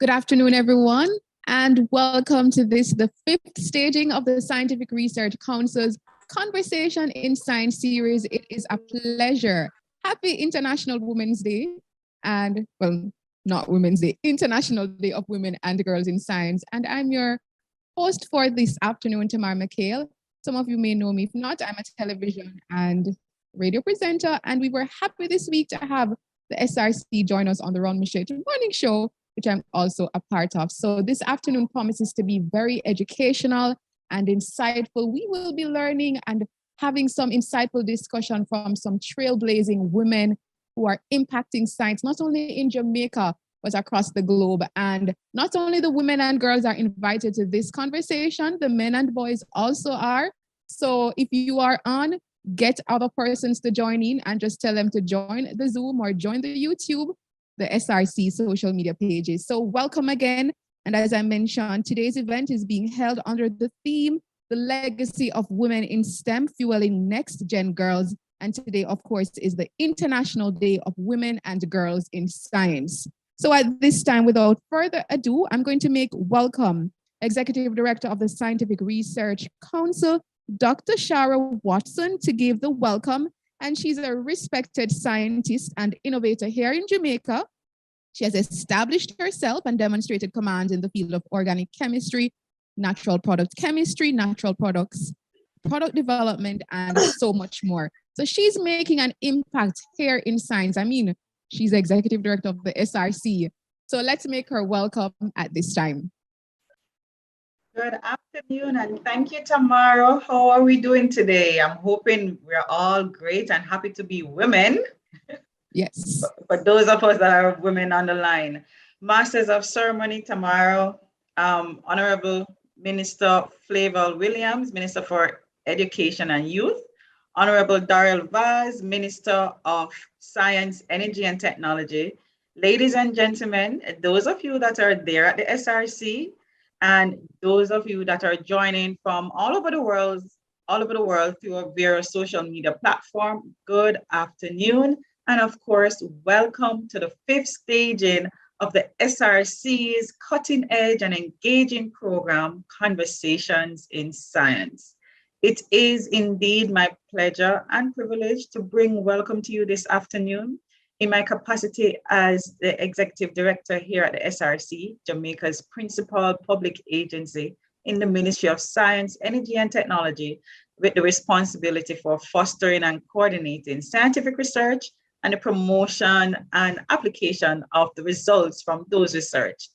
Good afternoon, everyone, and welcome to the fifth staging of the Scientific Research Council's Conversation in Science series. It is a pleasure. Happy International Women's Day, and well, not Women's Day, International Day of Women and Girls in Science. And I'm your host for this afternoon, Tamar McHale. Some of you may know me. If not, I'm a television and radio presenter, and we were happy this week to have the SRC join us on the Ron Michelle Morning Show, which I'm also a part of. So this afternoon promises to be very educational and insightful. We will be learning and having some insightful discussion from some trailblazing women who are impacting science, not only in Jamaica, but across the globe. And not only the women and girls are invited to this conversation, the men and boys also are. So if you are on, get other persons to join in and just tell them to join the Zoom or join the YouTube, the SRC social media pages. So welcome again. And as I mentioned, today's event is being held under the theme, The Legacy of Women in STEM, Fueling Next Gen Girls. And today, of course, is the International Day of Women and Girls in Science. So at this time, without further ado, I'm going to make welcome Executive Director of the Scientific Research Council, Dr. Shara Watson, to give the welcome. And she's a respected scientist and innovator here in Jamaica. She has established herself and demonstrated command in the field of organic chemistry, natural product chemistry, natural products, product development, and so much more. So she's making an impact here in science. I mean, she's the executive director of the SRC. So let's make her welcome at this time. Good afternoon, and thank you, Tamara. How are we doing today? I'm hoping we're all great and happy to be women. Yes. For those of us that are women on the line. Masters of Ceremony, Tamara, Honorable Minister Flavel Williams, Minister for Education and Youth, Honorable Daryl Vaz, Minister of Science, Energy and Technology. Ladies and gentlemen, those of you that are there at the SRC, and those of you that are joining from all over the world through our various social media platform, good afternoon. And of course, welcome to the fifth staging of the SRC's cutting edge and engaging program, Conversations in Science. It is indeed my pleasure and privilege to bring welcome to you this afternoon in my capacity as the Executive Director here at the SRC, Jamaica's principal public agency in the Ministry of Science, Energy and Technology, with the responsibility for fostering and coordinating scientific research and the promotion and application of the results from those research.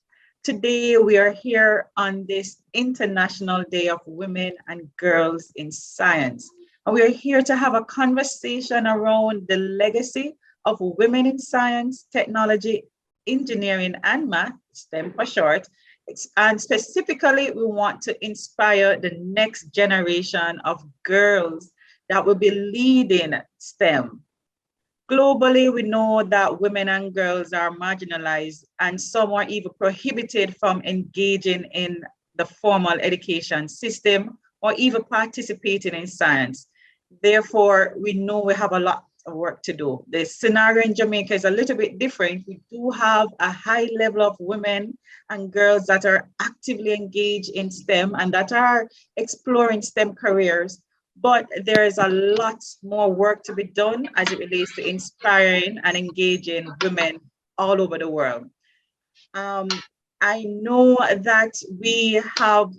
Today, we are here on this International Day of Women and Girls in Science. And we are here to have a conversation around the legacy of women in science, technology, engineering, and math, STEM for short. And specifically, we want to inspire the next generation of girls that will be leading STEM. Globally, we know that women and girls are marginalized, and some are even prohibited from engaging in the formal education system or even participating in science. Therefore, we know we have a lot of work to do. The scenario in Jamaica is a little bit different. We do have a high level of women and girls that are actively engaged in STEM and that are exploring STEM careers, but there is a lot more work to be done as it relates to inspiring and engaging women all over the world. I know that we have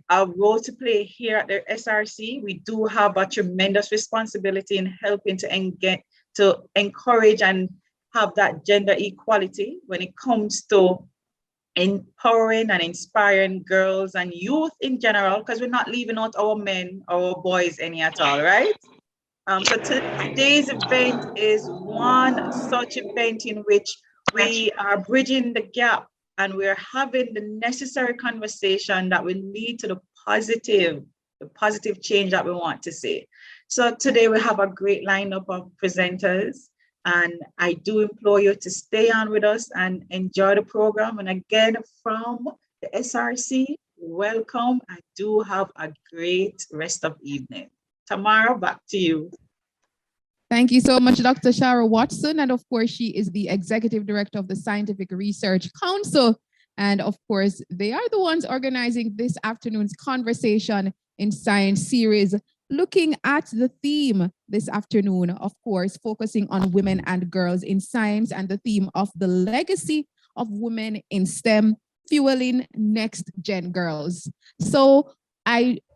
a role to play here at the SRC. We do have a tremendous responsibility in helping to encourage and have that gender equality when it comes to empowering and inspiring girls and youth in general, because we're not leaving out our men or our boys any at all, right? So today's event is one such event in which we are bridging the gap and we're having the necessary conversation that will lead to the positive change that we want to see. So today we have a great lineup of presenters, and I do implore you to stay on with us and enjoy the program. And again, from the SRC, welcome. I do have a great rest of evening. Tamara, back to you. Thank you so much, Dr. Shara Watson. And of course, she is the Executive Director of the Scientific Research Council. And of course, they are the ones organizing this afternoon's conversation in science series, looking at the theme this afternoon, of course, focusing on women and girls in science and the theme of the legacy of women in STEM, fueling next gen girls. So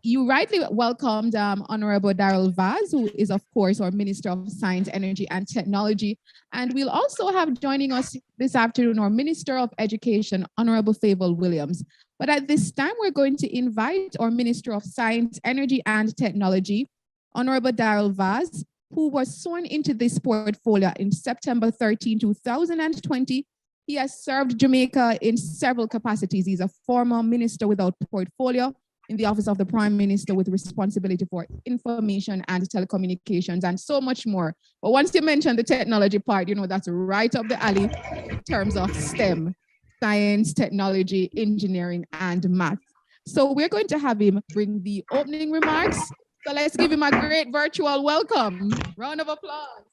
you rightly welcomed Honorable Daryl Vaz, who is, of course, our Minister of Science, Energy, and Technology. And we'll also have joining us this afternoon our Minister of Education, Honorable Favour Williams. But at this time, we're going to invite our Minister of Science, Energy, and Technology, Honorable Daryl Vaz, who was sworn into this portfolio in September 13, 2020. He has served Jamaica in several capacities. He's a former minister without portfolio in the office of the Prime Minister with responsibility for information and telecommunications and so much more. But once you mention the technology part, you know, that's right up the alley in terms of STEM, science, technology, engineering, and math. So we're going to have him bring the opening remarks. So let's give him a great virtual welcome. Round of applause.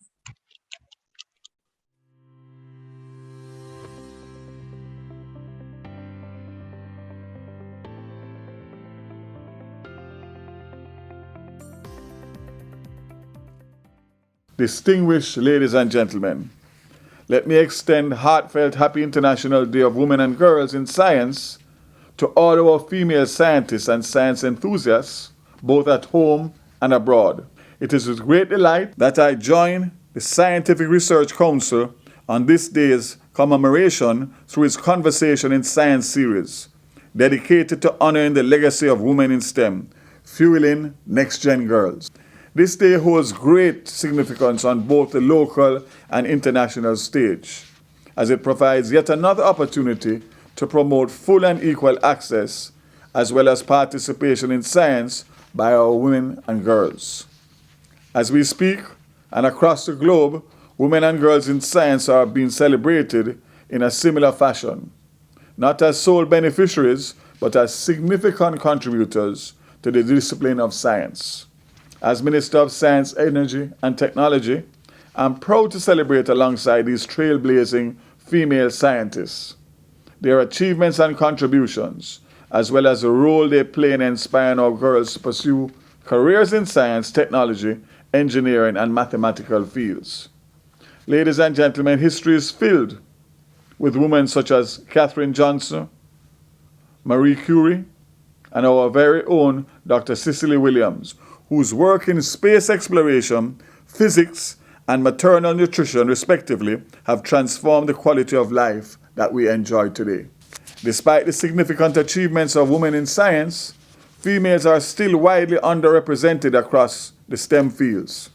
Distinguished ladies and gentlemen, let me extend heartfelt Happy International Day of Women and Girls in Science to all our female scientists and science enthusiasts, both at home and abroad. It is with great delight that I join the Scientific Research Council on this day's commemoration through its Conversation in Science series, dedicated to honoring the legacy of women in STEM, fueling next-gen girls. This day holds great significance on both the local and international stage, as it provides yet another opportunity to promote full and equal access, as well as participation in science by our women and girls. As we speak, and across the globe, women and girls in science are being celebrated in a similar fashion, not as sole beneficiaries, but as significant contributors to the discipline of science. As Minister of Science, Energy, and Technology, I'm proud to celebrate alongside these trailblazing female scientists their achievements and contributions, as well as the role they play in inspiring our girls to pursue careers in science, technology, engineering, and mathematical fields. Ladies and gentlemen, history is filled with women such as Katherine Johnson, Marie Curie, and our very own Dr. Cicely Williams, whose work in space exploration, physics, and maternal nutrition, respectively, have transformed the quality of life that we enjoy today. Despite the significant achievements of women in science, females are still widely underrepresented across the STEM fields.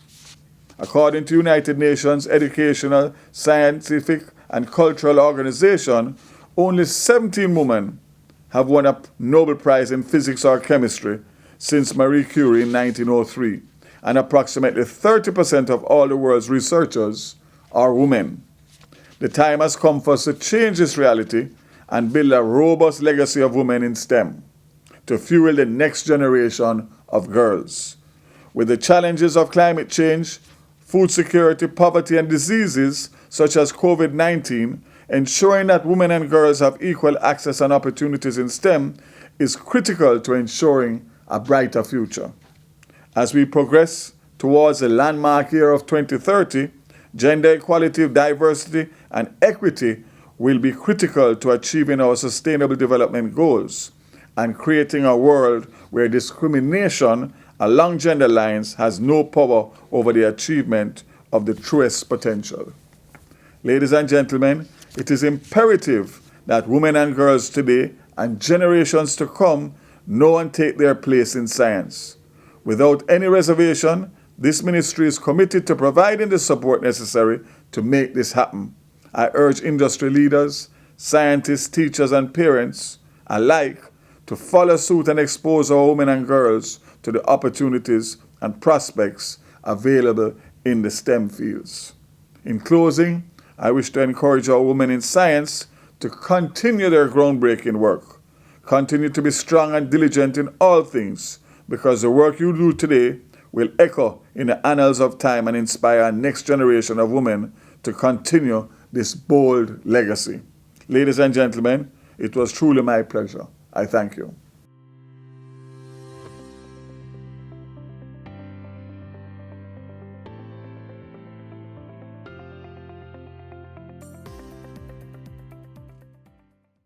According to United Nations Educational, Scientific, and Cultural Organization, only 17 women have won a Nobel Prize in physics or chemistry since Marie Curie in 1903, and approximately 30% of all the world's researchers are women. The time has come for us to change this reality and build a robust legacy of women in STEM to fuel the next generation of girls. With the challenges of climate change, food security, poverty, and diseases such as COVID-19, ensuring that women and girls have equal access and opportunities in STEM is critical to ensuring a brighter future. As we progress towards the landmark year of 2030, gender equality, diversity, and equity will be critical to achieving our sustainable development goals and creating a world where discrimination along gender lines has no power over the achievement of the truest potential. Ladies and gentlemen, it is imperative that women and girls today and generations to come know and take their place in science. Without any reservation, this ministry is committed to providing the support necessary to make this happen. I urge industry leaders, scientists, teachers, and parents alike to follow suit and expose our women and girls to the opportunities and prospects available in the STEM fields. In closing, I wish to encourage our women in science to continue their groundbreaking work. Continue to be strong and diligent in all things, because the work you do today will echo in the annals of time and inspire a next generation of women to continue this bold legacy. Ladies and gentlemen, It was truly my pleasure. I thank you.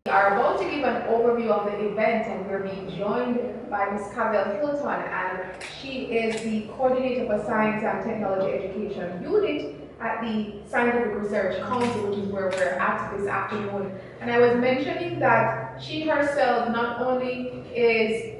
We are about to give an overview of the event, and we're being joined by Ms. Cavell Hilton, and she is the coordinator for Science and Technology Education Unit at the Scientific Research Council, which is where we're at this afternoon. And I was mentioning that she herself not only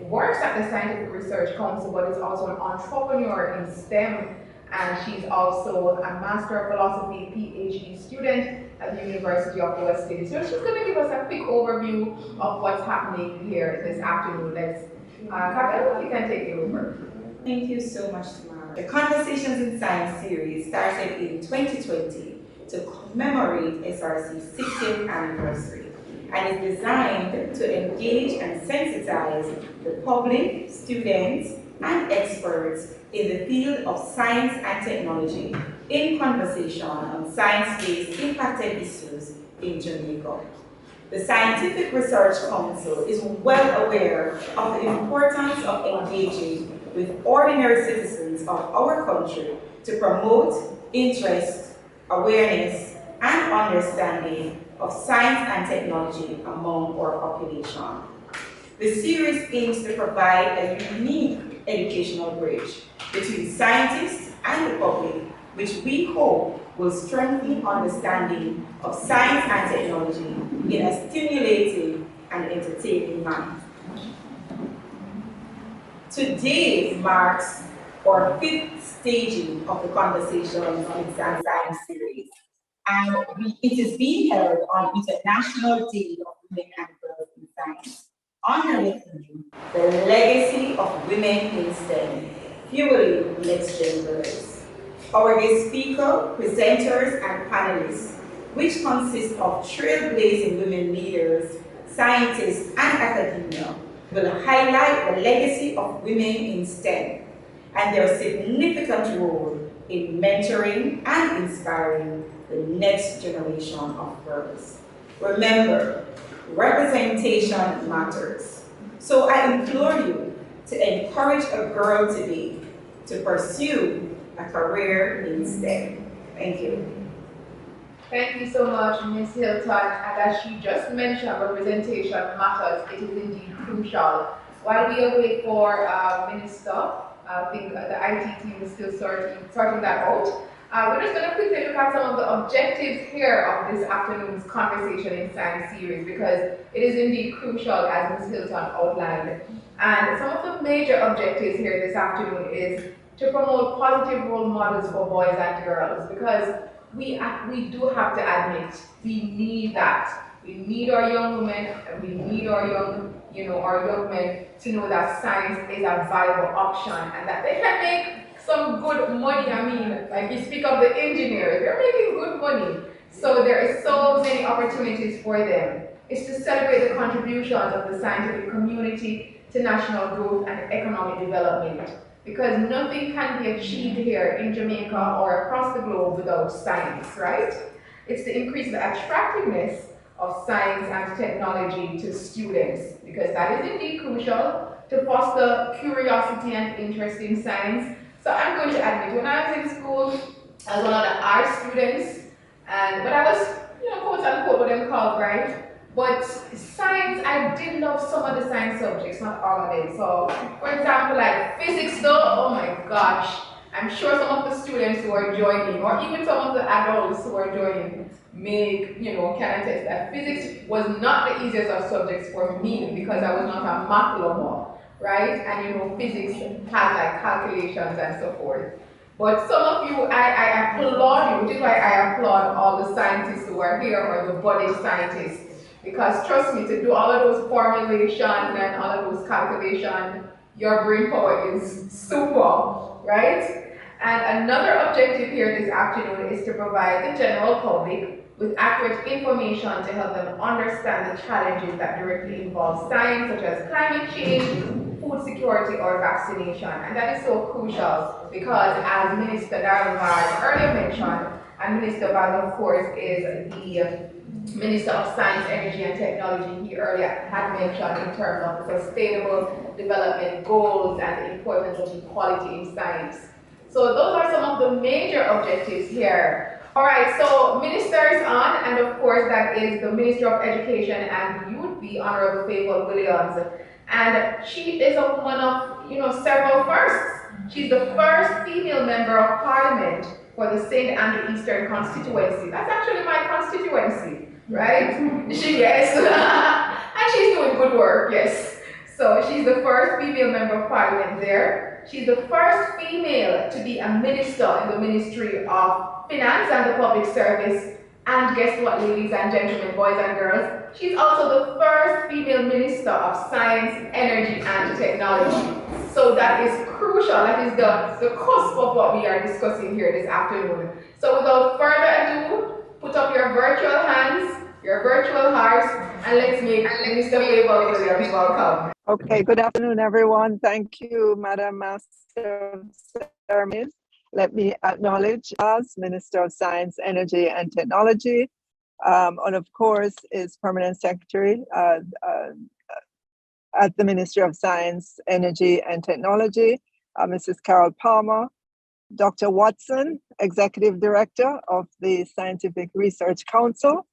works at the Scientific Research Council, but is also an entrepreneur in STEM. And she's also a Master of Philosophy PhD student at the University of the West Indies. So she's going to give us a quick overview of what's happening here this afternoon. Let's, Cavell, you can take it over. Thank you so much, Tamara. The Conversations in Science series started in 2020 to commemorate SRC's 60th anniversary and is designed to engage and sensitize the public, students, and experts in the field of science and technology in conversation on science-based impacted issues in Jamaica. The Scientific Research Council is well aware of the importance of engaging with ordinary citizens of our country to promote interest, awareness, and understanding of science and technology among our population. The series aims to provide a unique educational bridge between scientists and the public, which we hope will strengthen understanding of science and technology in a stimulating and entertaining manner. Today marks our 5th staging of the Conversations in Science series, and it is being held on International Day of Women and Girls in Science, under the theme, The Legacy of Women in STEM, Fueling Next Generation. Our guest speaker, presenters, and panelists, which consist of trailblazing women leaders, scientists, and academia, will highlight the legacy of women in STEM and their significant role in mentoring and inspiring the next generation of girls. Remember, representation matters. So I implore you to encourage a girl today to pursue a career in STEM. Thank you. Thank you so much, Ms. Hilton. And as she just mentioned, representation matters. It is indeed crucial. While we await for Minister, I think the IT team is still sorting that out. We're just going to quickly look at some of the objectives here of this afternoon's Conversation in Science series, because it is indeed crucial, as Ms. Hilton outlined. And some of the major objectives here this afternoon is to promote positive role models for boys and girls, because we do have to admit we need that. We need our young women, and we need our young men to know that science is a viable option and that they can make some good money. I mean, like you speak of the engineers, they're making good money. So there is so many opportunities for them. It's to celebrate the contributions of the scientific community to national growth and economic development, because nothing can be achieved here in Jamaica or across the globe without science, right? It's to increase the attractiveness of science and technology to students, because that is indeed crucial, to foster curiosity and interest in science. So I'm going to admit, when I was in school, I was one of the art students, but I was, quote unquote, what them called, right? But science, I did love some of the science subjects, not all of them. So, for example, like physics though, oh my gosh, I'm sure some of the students who are joining, or even some of the adults who are joining, can attest that physics was not the easiest of subjects for me, because I was not a math lover, right? And physics has like calculations and so forth. But some of you, I applaud you, which is why I applaud all the scientists who are here, or the budding scientists. Because trust me, to do all of those formulations and all of those calculations, your brain power is super, right? And another objective here this afternoon is to provide the general public with accurate information to help them understand the challenges that directly involve science, such as climate change, food security, or vaccination. And that is so crucial because, as Minister Darren Vard earlier mentioned, And Minister Val, of course, is the Minister of Science, Energy and Technology. He earlier had mentioned in terms of the sustainable development goals and the importance of equality in science. So those are some of the major objectives here. All right, so minister is on, and of course that is the Minister of Education and Youth, the Honorable Favour Williams. And she is a woman of, several firsts. She's the first female member of parliament for the St. Andrew Eastern constituency. That's actually my constituency, right? Yes. And she's doing good work, yes. So she's the first female member of parliament there. She's the first female to be a minister in the Ministry of Finance and the Public Service. And guess what, ladies and gentlemen, boys and girls? She's also the first female Minister of Science, Energy and Technology. So that is crucial. That is the cusp of what we are discussing here this afternoon. So without further ado, put up your virtual hands, your virtual hearts, and let's make Minister Favour Williams welcome. Okay, good afternoon, everyone. Thank you, Madam Master of Ceremonies. Let me acknowledge as Minister of Science, Energy and Technology, and of course is Permanent Secretary at the Ministry of Science, Energy and Technology, Mrs. Carol Palmer, Dr. Watson, Executive Director of the Scientific Research Council,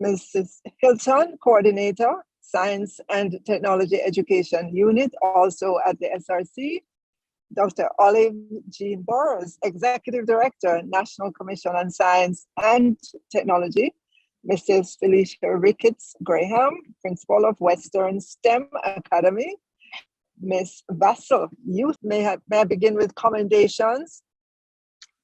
Mrs. Hilton, Coordinator, Science and Technology Education Unit, also at the SRC, Dr. Olive Jean Burrows, Executive Director, National Commission on Science and Technology, Mrs. Felicia Ricketts Graham, Principal of Western STEM Academy, Ms. Vassal, Youth. May I begin with commendations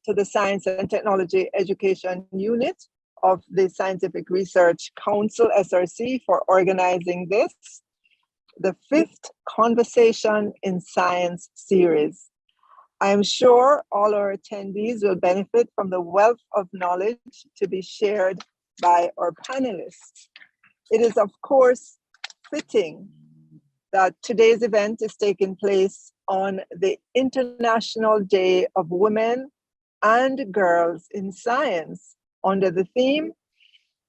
to the Science and Technology Education Unit of the Scientific Research Council, SRC, for organizing this, the 5th Conversation in Science series. I'm sure all our attendees will benefit from the wealth of knowledge to be shared by our panelists. It is, of course, fitting that today's event is taking place on the International Day of Women and Girls in Science, under the theme,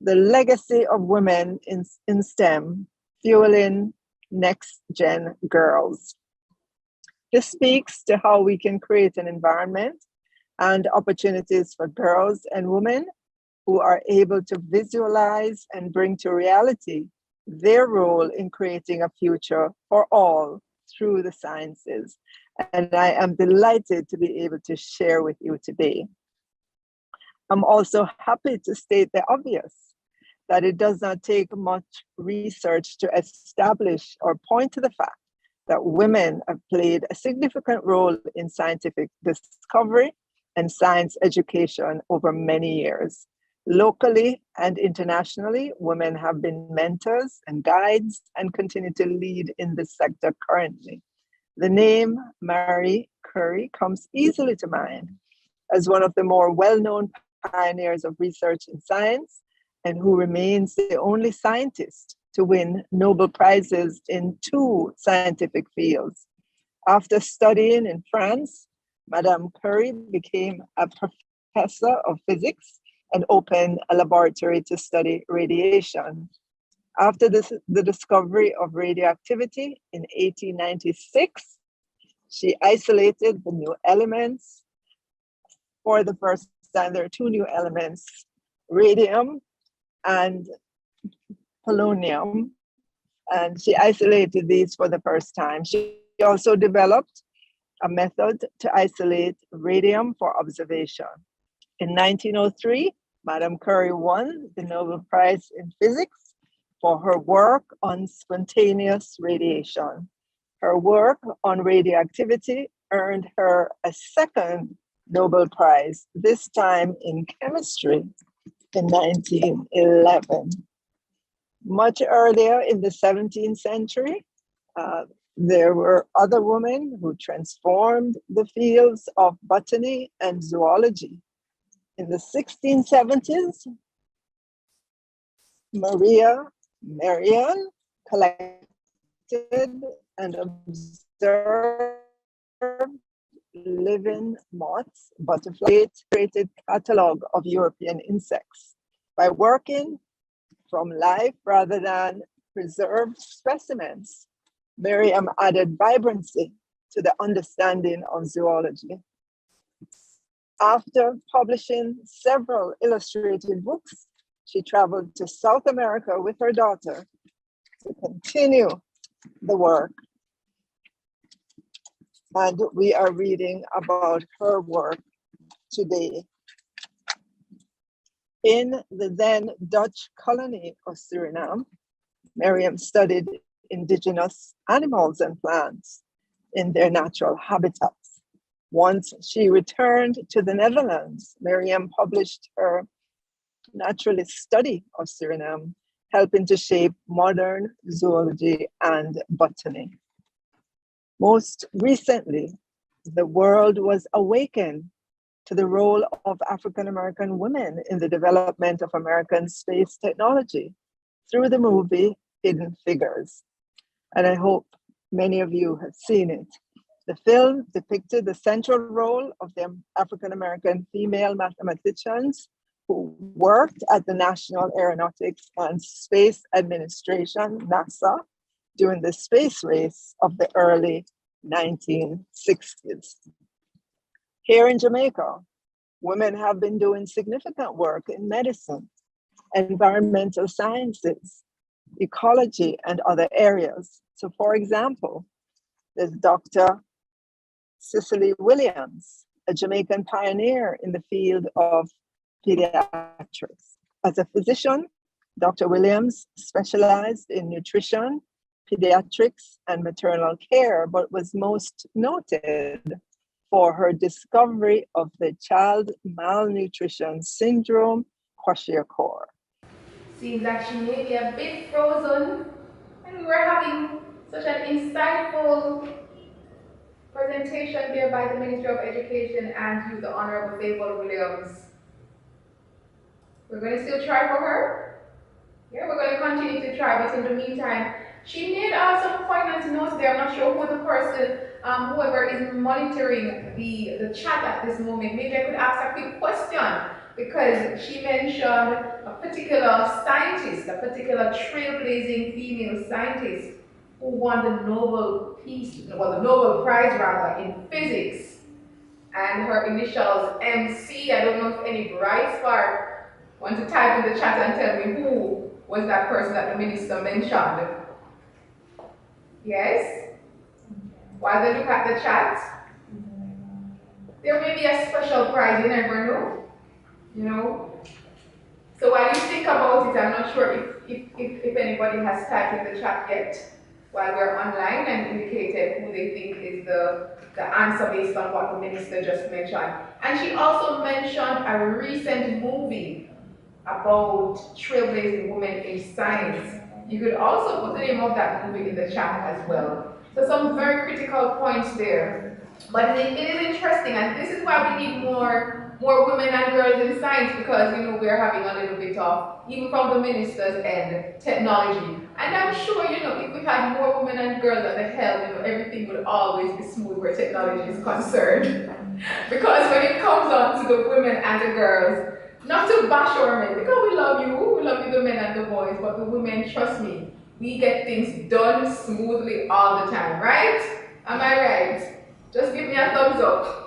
The Legacy of Women in STEM, Fueling Next Gen Girls. This speaks to how we can create an environment and opportunities for girls and women who are able to visualize and bring to reality their role in creating a future for all through the sciences. And I am delighted to be able to share with you today. I'm also happy to state the obvious, that it does not take much research to establish or point to the fact that women have played a significant role in scientific discovery and science education over many years. Locally and internationally, women have been mentors and guides and continue to lead in this sector currently. The name Marie Curie comes easily to mind as one of the more well-known pioneers of research in science, and who remains the only scientist to win Nobel Prizes in 2 scientific fields. After studying in France, Madame Curie became a professor of physics and opened a laboratory to study radiation. After the discovery of radioactivity in 1896, she isolated the new elements. For the first time, there are 2 new elements, radium and polonium, and she isolated these for the first time. She also developed a method to isolate radium for observation. In 1903, Madame Curie won the Nobel Prize in Physics for her work on spontaneous radiation. Her work on radioactivity earned her a second Nobel Prize, this time in chemistry, in 1911. Much earlier in the 17th century, there were other women who transformed the fields of botany and zoology. In the 1670s, Maria Marion collected and observed living moths, butterflies, created catalog of European insects. By working from life rather than preserved specimens, Miriam added vibrancy to the understanding of zoology. After publishing several illustrated books, she traveled to South America with her daughter to continue the work. And we are reading about her work today. In the then Dutch colony of Suriname, Miriam studied indigenous animals and plants in their natural habitats. Once she returned to the Netherlands, Miriam published her naturalist study of Suriname, helping to shape modern zoology and botany. Most recently, the world was awakened to the role of African American women in the development of American space technology through the movie Hidden Figures. And I hope many of you have seen it. The film depicted the central role of the African American female mathematicians who worked at the National Aeronautics and Space Administration, NASA, during the space race of the early 1960s. Here in Jamaica, women have been doing significant work in medicine, environmental sciences, ecology, and other areas. So for example, there's Dr. Cicely Williams, a Jamaican pioneer in the field of pediatrics. As a physician, Dr. Williams specialized in nutrition, pediatrics, and maternal care, but was most noted for her discovery of the child malnutrition syndrome, kwashiorkor. Seems that she may be a bit frozen, and we were having such an insightful presentation there by the Minister of Education and you, the Honorable Fable Williams. We're going to still try for her. Yeah, we're going to continue to try, but in the meantime, she made some poignant notes there. I'm not sure who the person, whoever is monitoring the chat at this moment, maybe I could ask a quick question, because she mentioned a particular scientist, a particular trailblazing female scientist who won the Nobel Prize rather, in physics. And her initials MC. I don't know if any bright spark want to type in the chat and tell me who was that person that the minister mentioned. Yes? While they look at the chat, there may be a special prize, you never know. You know? So while you think about it, I'm not sure if anybody has typed in the chat yet while we're online and indicated who they think is the answer based on what the minister just mentioned. And she also mentioned a recent movie about trailblazing women in science. You could also put the name of that movie in the chat as well. So some very critical points there. But it is interesting, and this is why we need more women and girls in science, because we're having a little bit of, even from the minister's end, technology. And I'm sure, if we had more women and girls at the helm, everything would always be smooth where technology is concerned. Because when it comes on to the women and the girls, not to bash our men, because we love you the men and the boys, but the women, trust me, we get things done smoothly all the time, right? Am I right? Just give me a thumbs up.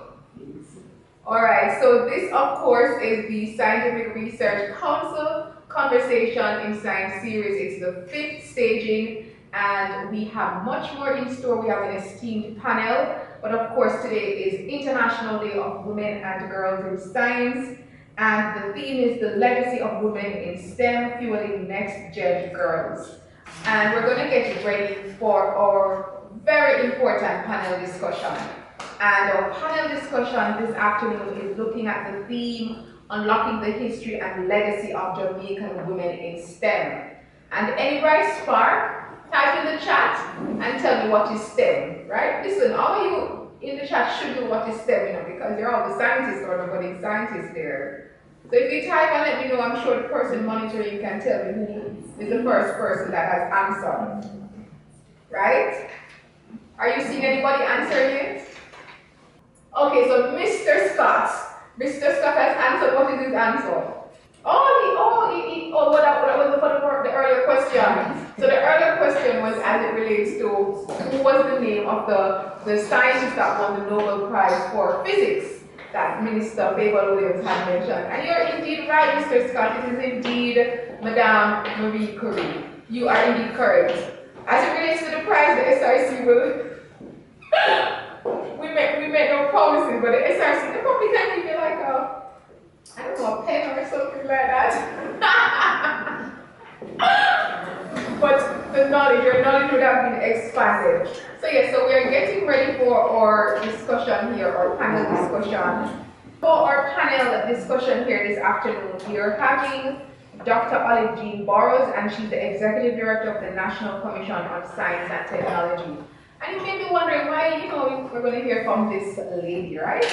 Alright, so this of course is the Scientific Research Council Conversation in Science series. It's the 5th staging, and we have much more in store. We have an esteemed panel, but of course today is International Day of Women and Girls in Science, and the theme is the legacy of women in STEM, fueling next-gen girls. And we're going to get ready for our very important panel discussion. And our panel discussion this afternoon is looking at the theme, unlocking the history and legacy of Jamaican women in STEM. And any bright spark, type in the chat and tell me what is STEM, right? Listen, all of you in the chat should know what is STEM, because you're all the scientists or the budding scientists there. So if you type and let me know, I'm sure the person monitoring can tell me who is the first person that has answered. Right? Are you seeing anybody answering it? Okay, so Mr. Scott. Mr. Scott has answered. What is his answer? What was the earlier question? So the earlier question was as it relates to who was the name of the scientist that won the Nobel Prize for Physics that Minister Favour Williams had mentioned. And you're indeed right, Mr. Scott. It is indeed Madame Marie Curie. You are indeed correct. As it relates to the prize, the SRC will. we make no promises, but the SRC, they probably can give you like I don't know, a pen or something like that. But the knowledge, your knowledge would have been expanded. So yes, so we are getting ready for our discussion here, our panel discussion. For our panel discussion here this afternoon, we are having Dr. Olive Jean Burrows, and she's the Executive Director of the National Commission on Science and Technology. And you may be wondering why, we're going to hear from this lady, right?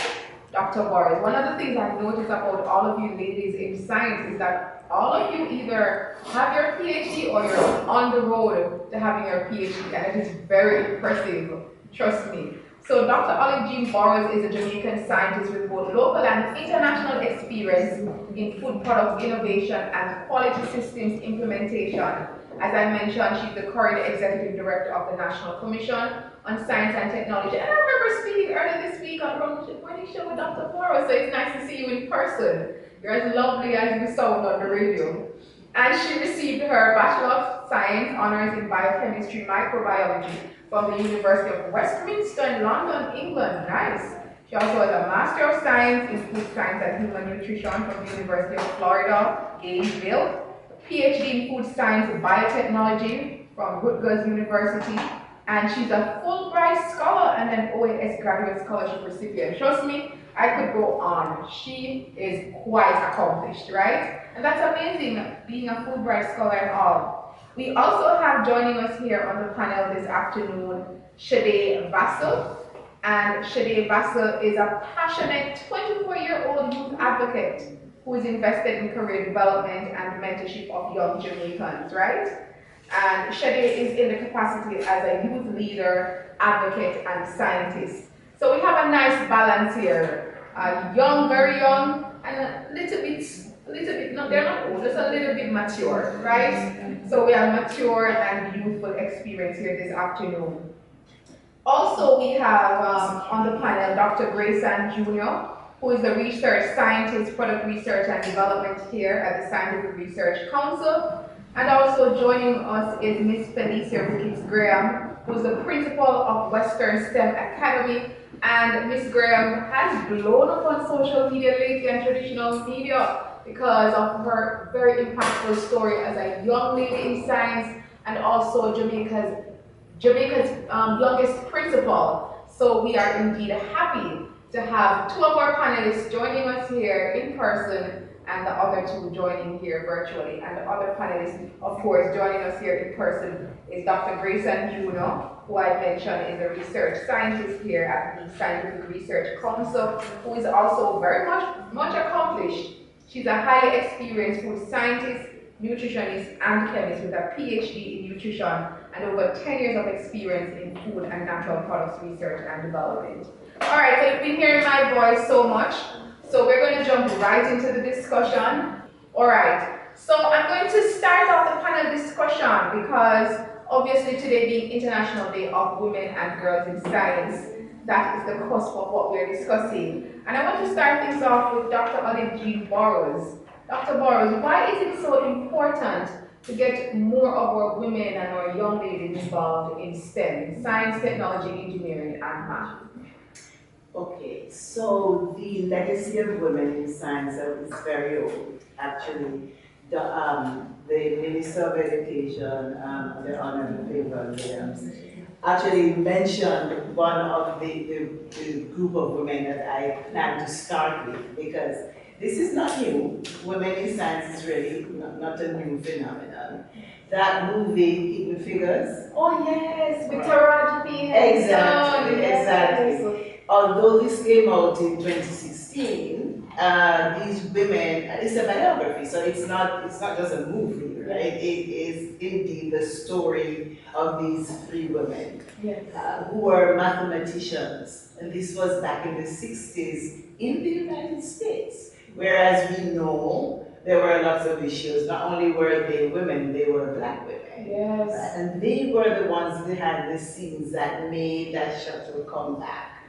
Dr. Burrows. One of the things I've noticed about all of you ladies in science is that all of you either have your PhD or you're on the road to having your PhD, and it is very impressive, trust me. So Dr. Olive Jean Burrows is a Jamaican scientist with both local and international experience in food product innovation and quality systems implementation. As I mentioned, she's the current executive director of the National Commission on Science and Technology. And I remember speaking earlier this week on Running Show with Dr. Burrows, so it's nice to see you in person. You're as lovely as you sound on the radio. And she received her Bachelor of Science honors in Biochemistry Microbiology from the University of Westminster in London, England. Nice. She also has a Master of Science in Food Science and Human Nutrition from the University of Florida, Gainesville. PhD in Food Science and Biotechnology from Rutgers University, and she's a Fulbright Scholar and an OAS Graduate Scholarship recipient. Trust me, I could go on. She is quite accomplished, right? And that's amazing, being a Fulbright Scholar and all. We also have joining us here on the panel this afternoon, Shade Vassell. And Shade Vassell is a passionate 24-year-old youth advocate who is invested in career development and mentorship of young Jamaicans, right? And Shade is in the capacity as a youth leader, advocate, and scientist. So we have a nice balance here. Young, very young, and a little bit, no, they're not old, just a little bit mature, right? So we have mature and youthful experience here this afternoon. Also, we have on the panel Dr. Grayson Jr., who is the research scientist, product research and development here at the Scientific Research Council. And also joining us is Miss Felicia Ricketts-Graham, who is the principal of Western STEM Academy. And Miss Graham has blown up on social media lately and traditional media because of her very impactful story as a young lady in science and also Jamaica's youngest principal. So we are indeed happy to have two of our panelists joining us here in person and the other two joining here virtually. And the other panelist, of course, joining us here in person is Dr. Grayson Jr., who I mentioned is a research scientist here at the Scientific Research Council, who is also very much accomplished. She's a highly experienced food scientist, nutritionist, and chemist with a PhD in nutrition and over 10 years of experience in food and natural products research and development. All right, so you've been hearing my voice so much, so we're going to jump right into the discussion. All right, so I'm going to start off the panel discussion because obviously today being International Day of Women and Girls in Science, that is the cusp of what we're discussing. And I want to start things off with Dr. Olive Jean Burrows. Dr. Burrows, why is it so important to get more of our women and our young ladies involved in STEM, science, technology, engineering, and math? Okay, so the legacy of women in science is very old. Actually, the Minister of Education, the Honorable Favour Williams, actually mentioned one of the group of women that I plan to start with, because this is not new. Women in science is really not a new phenomenon. That movie, Hidden Figures. Oh yes, with Taraji. Exactly, exactly. Although this came out in 2016, these women, it's a biography, so it's not just a movie, right? It is indeed the story of these three women who were mathematicians, and this was back in the 60s in the United States. Whereas we know there were lots of issues. Not only were they women, they were black women. Yes. Right? And they were the ones behind the scenes that made that shuttle come back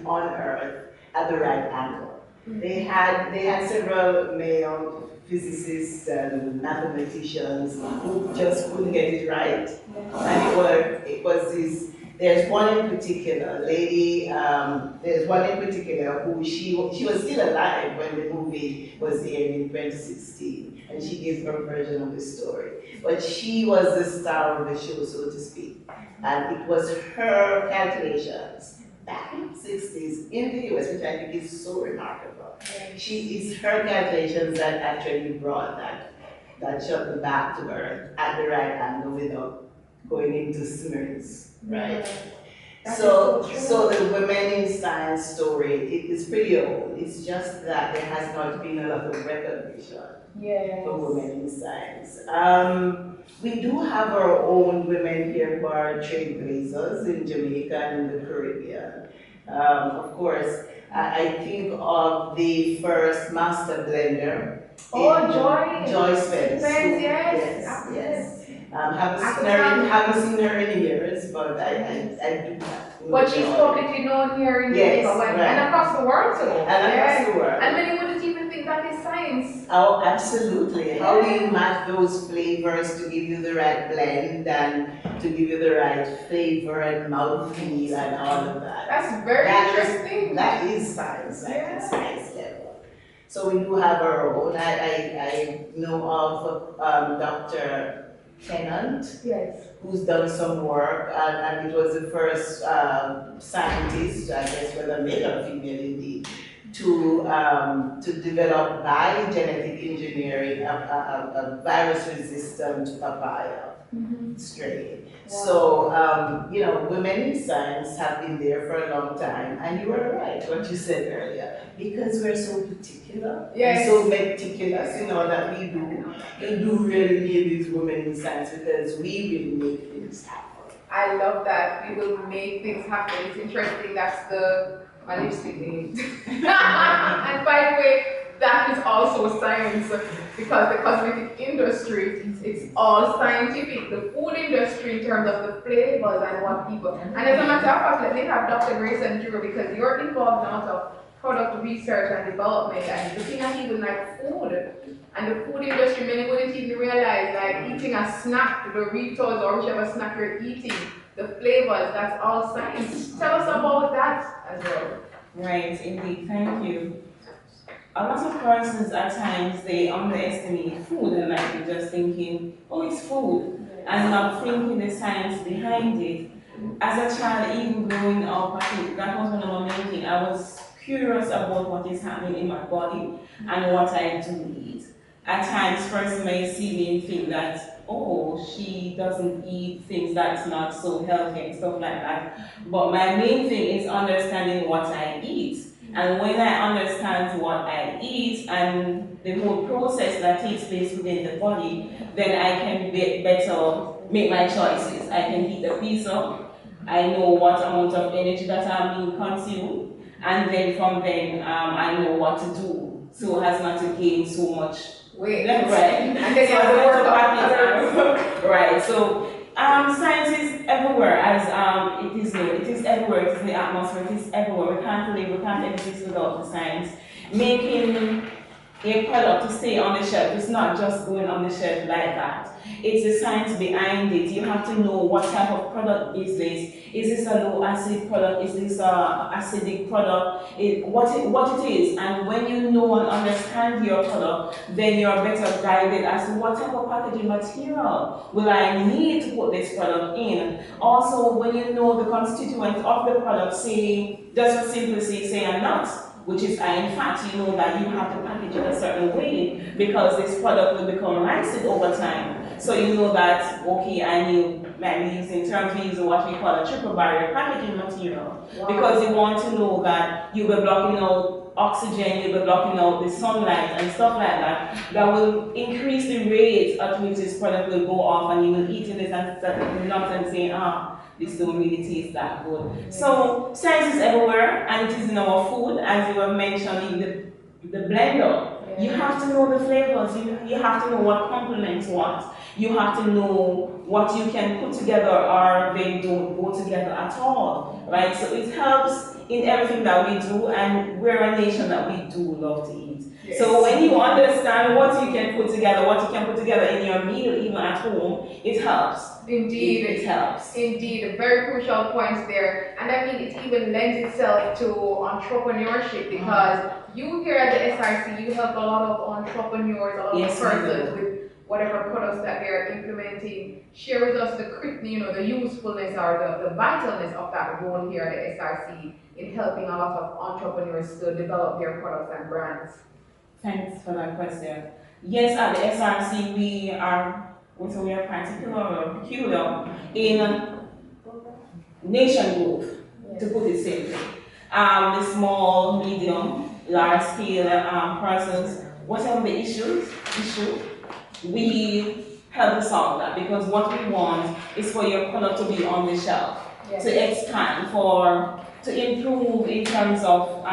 on Earth at the right angle. They had several male physicists and mathematicians who just couldn't get it right. And it was this, there's one in particular, there's one in particular who she was still alive when the movie was aired in 2016, and she gave her version of the story. But she was the star of the show, so to speak. And it was her calculations back in the 60s in the US, which I think is so remarkable. It's her calculations that actually brought that shuttle back to Earth at the right angle without going into Smyrns, right? So the Women in Science story, it is pretty old. It's just that there has not been a lot of recognition for women in science. We do have our own women here who are trailblazers in Jamaica and in the Caribbean. Of course, I think of the first master blender. Joy Spence. Yes. Haven't seen her in years, but I do that. But she's publicly known here in Jamaica and across the world too. Across the world. And many wouldn't even think that is science. Oh, absolutely. How do you match those flavors to give you the right blend and to give you the right flavor and mouthfeel and all of that? That's very interesting. That is science, at science level. So we do have our own. I know of Dr. Tennant, who's done some work, and it was the first scientist, I guess whether male or female indeed, to develop by genetic engineering a virus-resistant papaya strain. Wow. So, women in science have been there for a long time, and you were right, what you said earlier, because we're so particular, and so meticulous in all that we do. You do really need these women in science because we will make things happen. I love that. We will make things happen. It's interesting. That's my lipstick name. And by the way, that is also science because the cosmetic industry, it's all scientific. The food industry in terms of the flavors and what people. And as a matter of fact, let me have Dr. Grayson Drew because you're involved in a lot of product research and development and looking at even like food. And the food industry, many wouldn't even realize like eating a snack, the Doritos or whichever snack you're eating, the flavors, that's all science. Tell us about that as well. Right, indeed, thank you. A lot of persons at times, they underestimate food and like they're just thinking, oh, it's food, and not thinking the science behind it. As a child, even growing up, I think that was one of my main things. I was curious about what is happening in my body and what I do eat. At times, persons may see me and think that, oh, she doesn't eat things that's not so healthy and stuff like that. But my main thing is understanding what I eat. And when I understand what I eat and the whole process that takes place within the body, then I can better make my choices. I can heat the pizza. I know what amount of energy that I'm being consumed. And then from then, I know what to do so as not to gain so much weight. Right. And then you have to work out. Right. So science is everywhere, as it is known. It is everywhere. It is the atmosphere. It is everywhere. We can't exist without the science. Making a product to stay on the shelf, it's not just going on the shelf like that. It's the science behind it. You have to know what type of product is this. Is this a low acid product? Is this a acidic product? What it is. And when you know and understand your product, then you're better guided as to what type of packaging material will I need to put this product in. Also, when you know the constituents of the product, say, just simply say a nut, which is in fact, you know that you have to package it a certain way because this product will become rancid over time. So you know that, okay, I need, maybe using terms, we use what we call a triple barrier packaging material. Wow. Because you want to know that you will blocking out oxygen, you'll be blocking out the sunlight and stuff like that, that will increase the rate at which this product will go off, and you will eat this and start not and saying, this don't really taste that good. So science is everywhere, and it is in our food, as you were mentioning, the blender. You have to know the flavors, you have to know what complements what. You have to know what you can put together or they don't go together at all, right? So it helps in everything that we do, and we're a nation that we do love to eat. Yes. So when you understand what you can put together, what you can put together in your meal, even at home, it helps. Indeed. It helps. Indeed, very crucial points there. And I mean, it even lends itself to entrepreneurship, because you here at the SRC, you help a lot of entrepreneurs, a lot of persons with whatever products that they're implementing. Share with us the usefulness or the vitalness of that role here at the SRC in helping a lot of entrepreneurs to develop their products and brands. Thanks for that question. Yes, at the SRC we are particular or peculiar in nation growth, to put it simply. The small, medium, large scale persons, whatever the issue, we help to solve that, because what we want is for your product to be on the shelf, to expand, to improve in terms of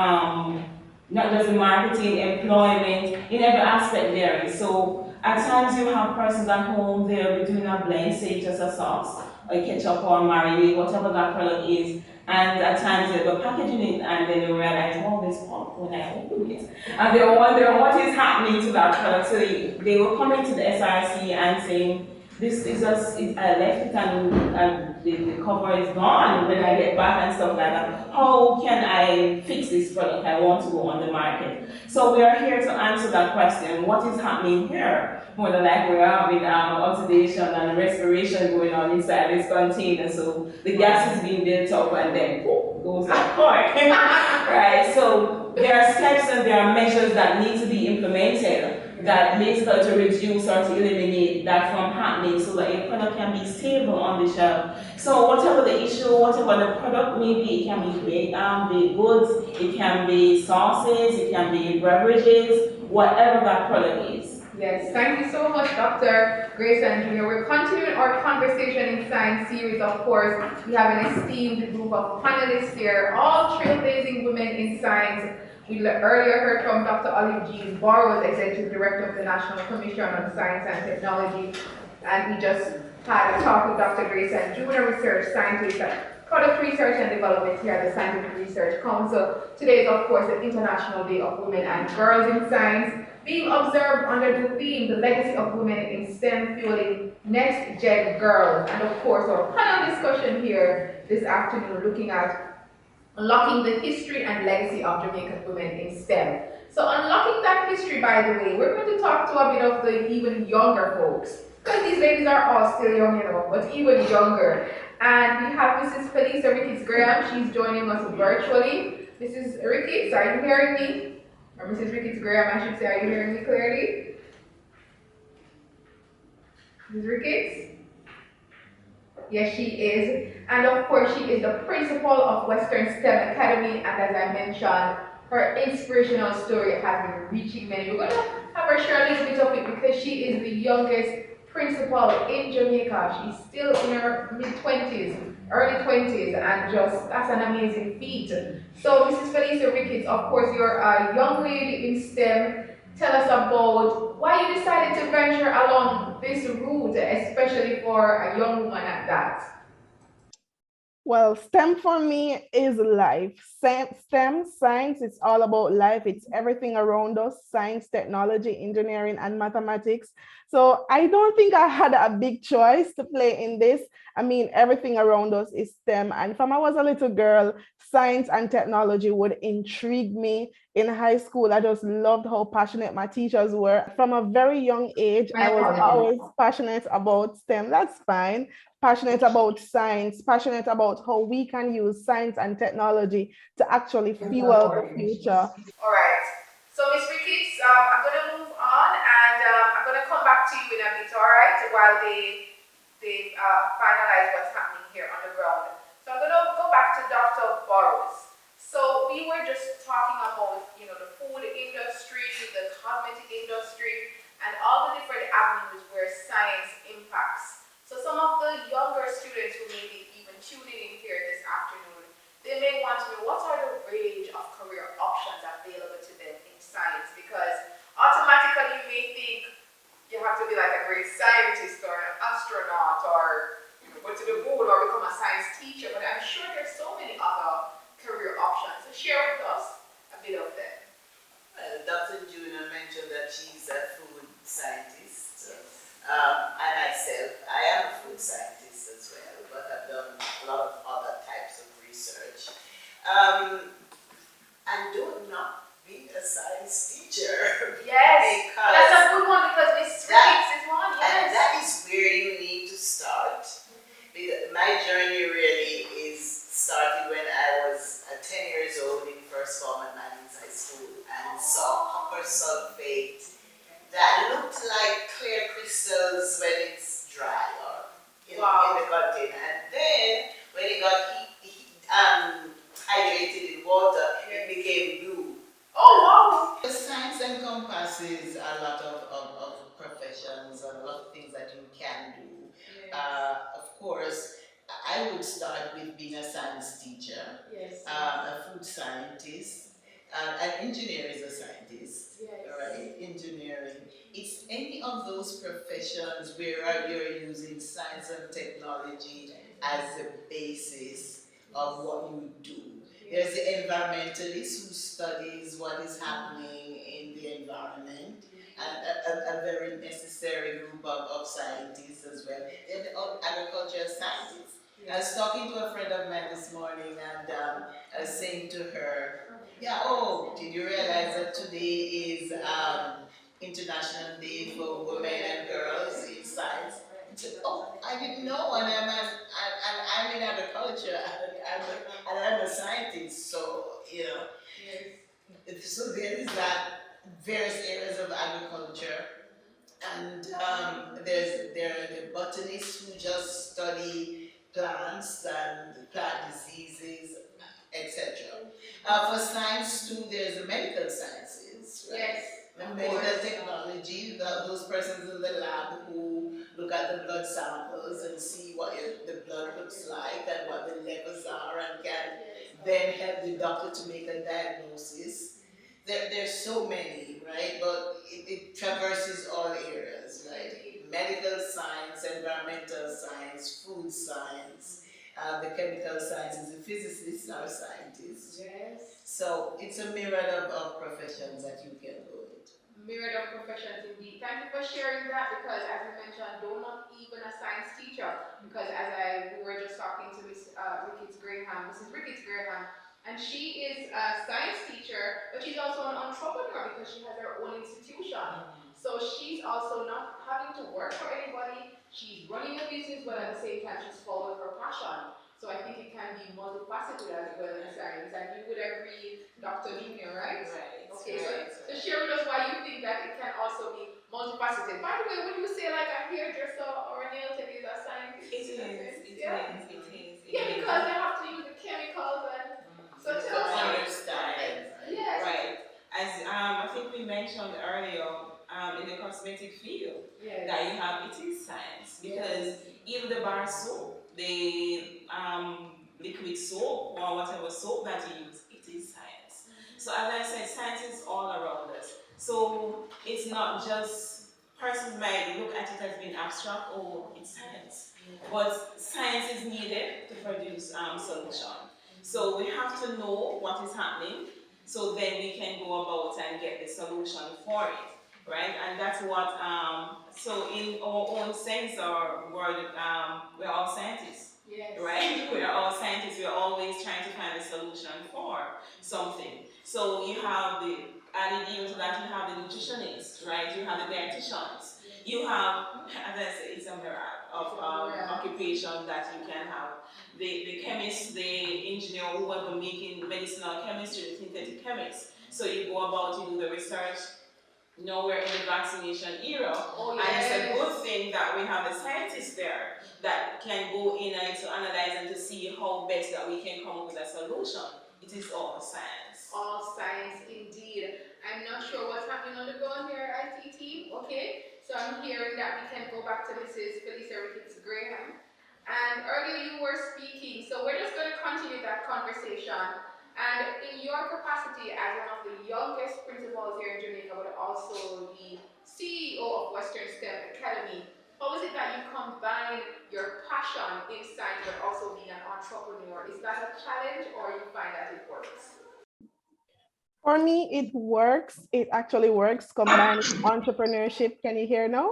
not just the marketing, employment, in every aspect there. So at times you have persons at home, they'll be doing a blend, say just a sauce, or ketchup or marinade, whatever that product is, and at times they'll be packaging it and then they realize, oh, this pop when I open it. And they're wondering what is happening to that product. So they will come into the SRC and saying, this is just, I left it and the cover is gone when I get back and stuff like that. How can I fix this product? I want to go on the market. So we are here to answer that question. What is happening here? More than like we're having oxidation and respiration going on inside this container. So the gas is being built up and then goes that cork. Right? So there are steps and there are measures that need to be implemented that basically to reduce or to eliminate that from happening, so that your product can be stable on the shelf. So whatever the issue, whatever the product may be, it can be baked goods, it can be sauces, it can be beverages, whatever that product is. Yes, thank you so much, Dr. Grace and Junior. We're continuing our conversation in science series, of course. We have an esteemed group of panelists here, all trailblazing women in science. We earlier heard from Dr. Olive Jean Burrows, Executive Director of the National Commission on Science and Technology, and we just had a talk with Dr. Grace and Junior, research scientist at Product Research and Development here at the Scientific Research Council. Today is, of course, the International Day of Women and Girls in Science, being observed under the theme, the legacy of women in STEM fueling next gen girls. And of course, our panel discussion here this afternoon looking at unlocking the history and legacy of Jamaican women in STEM. So unlocking that history, by the way, we're going to talk to a bit of the even younger folks, because these ladies are all still young, but even younger. And we have Mrs. Felicia Ricketts Graham. She's joining us virtually. Mrs. Ricketts, are you hearing me? Or Mrs. Ricketts Graham, I should say, are you hearing me clearly? Mrs. Ricketts? Yes, she is. And of course, she is the principal of Western STEM Academy. And as I mentioned, her inspirational story has been reaching many. We're going to have her share a little bit of it because she is the youngest principal in Jamaica. She's still in her mid-20s, early 20s, and that's an amazing feat. So, Mrs. Felicia Ricketts, of course, you're a young lady in STEM. Tell us about why you decided to venture along this route, especially for a young woman at that. Well, STEM for me is life. STEM, science, it's all about life. It's everything around us, science, technology, engineering, and mathematics. So I don't think I had a big choice to play in this. I mean, everything around us is STEM. And from I was a little girl, science and technology would intrigue me. In high school, I just loved how passionate my teachers were. From a very young age, I was always passionate about STEM. That's fine. Passionate about science, passionate about how we can use science and technology to actually fuel the future. All right. So, Ms. Ricketts, I'm going to move on and I'm going to come back to you in a bit, all right, while they finalize what's happening here on the ground. So I'm going to go back to Dr. Burrows. So we were just talking about, the food industry, the cosmetic industry, and all the different avenues where science impacts. So some of the younger students who may be even tuning in here this afternoon, they may want to know what are the range of career options available to them in science, because automatically you may think you have to be like a great scientist or an astronaut or go to the moon or become a science teacher, but I'm sure there's so many other career options. So share with us a bit of them. Well, Dr. Juna mentioned that she's a food scientist. I myself, I am a food scientist as well, but I've done a lot of other types of research. And don't not be a science teacher. Yes, that's a good one because Miss Riggs is one. Yes, and that is where you need to start. Because my journey really is started when I was 10 years old in first form at Manny's High School and saw copper sulfate that looked like clear crystals when it's dry or in the container. And then when it got hydrated in water, it became blue. Oh, wow! The science encompasses a lot of professions and a lot of things that you can do. Yes. Of course, I would start with being a science teacher, yes. A food scientist, an engineer is a scientist, yes. Right? Engineering. It's any of those professions where you're using science and technology as the basis of what you do. There's the environmentalist who studies what is happening in the environment, and a very necessary group of scientists as well. They're the agricultural scientists. I was talking to a friend of mine this morning, and I was saying to her, yeah, oh, did you realize that today is International Day for Women and Girls in Science? I said, oh, I didn't know, and I'm in agriculture, and I'm a scientist, so, so there is that various areas of agriculture, and there are the botanists who just study plants and plant diseases, etc. For science too, there's the medical sciences, right? Yes. The medical technology, those persons in the lab who look at the blood samples and see what the blood looks like and what the levels are and can then help the doctor to make a diagnosis. There's so many, right? But it traverses all areas, right? Medical science, environmental science, food science, the chemical sciences, the physicists are scientists. Yes. So it's a myriad of professions that you can go into. Myriad of professions indeed. Thank you for sharing that, because as you mentioned, though not even a science teacher, because we were just talking to Mrs. Ricketts Graham, and she is a science teacher, but she's also an entrepreneur because she has her own institution. So she's also not having to work for anybody. She's running a business, but at the same time, she's following her passion. So I think it can be multifaceted as well in science. And you would agree, Dr. Junior, right? Right. Okay, so share with us why you think that it can also be multifaceted. By the way, would you say like a hairdresser or a nail tech is a scientist? It is. Yeah, because they have to use the chemicals and so tell us. Understand. Yes. Right. As I think we mentioned earlier, in the cosmetic field, yes. That you have, it is science, because even the bar soap, the liquid soap or whatever soap that you use, it is science. So as I said, science is all around us. So it's not just, persons might look at it as being abstract, oh, it's science. But science is needed to produce solution. So we have to know what is happening, so then we can go about and get the solution for it, right? And that's what, so in our own sense or word, we're all scientists, yes. Right? We're all scientists, we're always trying to find a solution for something. So you have added even to that, you have the nutritionists, right? You have the dietitians. You have, as I say, it's a myriad of occupation that you can have. The chemist, the engineer, whoever making medicinal chemistry, the synthetic chemist. So you go about, you do the research. Now we're in the vaccination era, and it's a good thing that we have the scientists there that can go in and to analyze and to see how best that we can come up with a solution it is all science. All science indeed. I'm not sure what's happening on the ground here, IT team. Okay, so I'm hearing that we can go back to Mrs. Felicia Ricketts Graham. And earlier you were speaking, so we're just going to continue that conversation. And in your capacity as one of the youngest principals here in Jamaica, but also the CEO of Western STEM Academy, how is it that you combine your passion in science but also being an entrepreneur? Is that a challenge or you find that it works? For me, it works. It actually works combined with entrepreneurship. Can you hear now?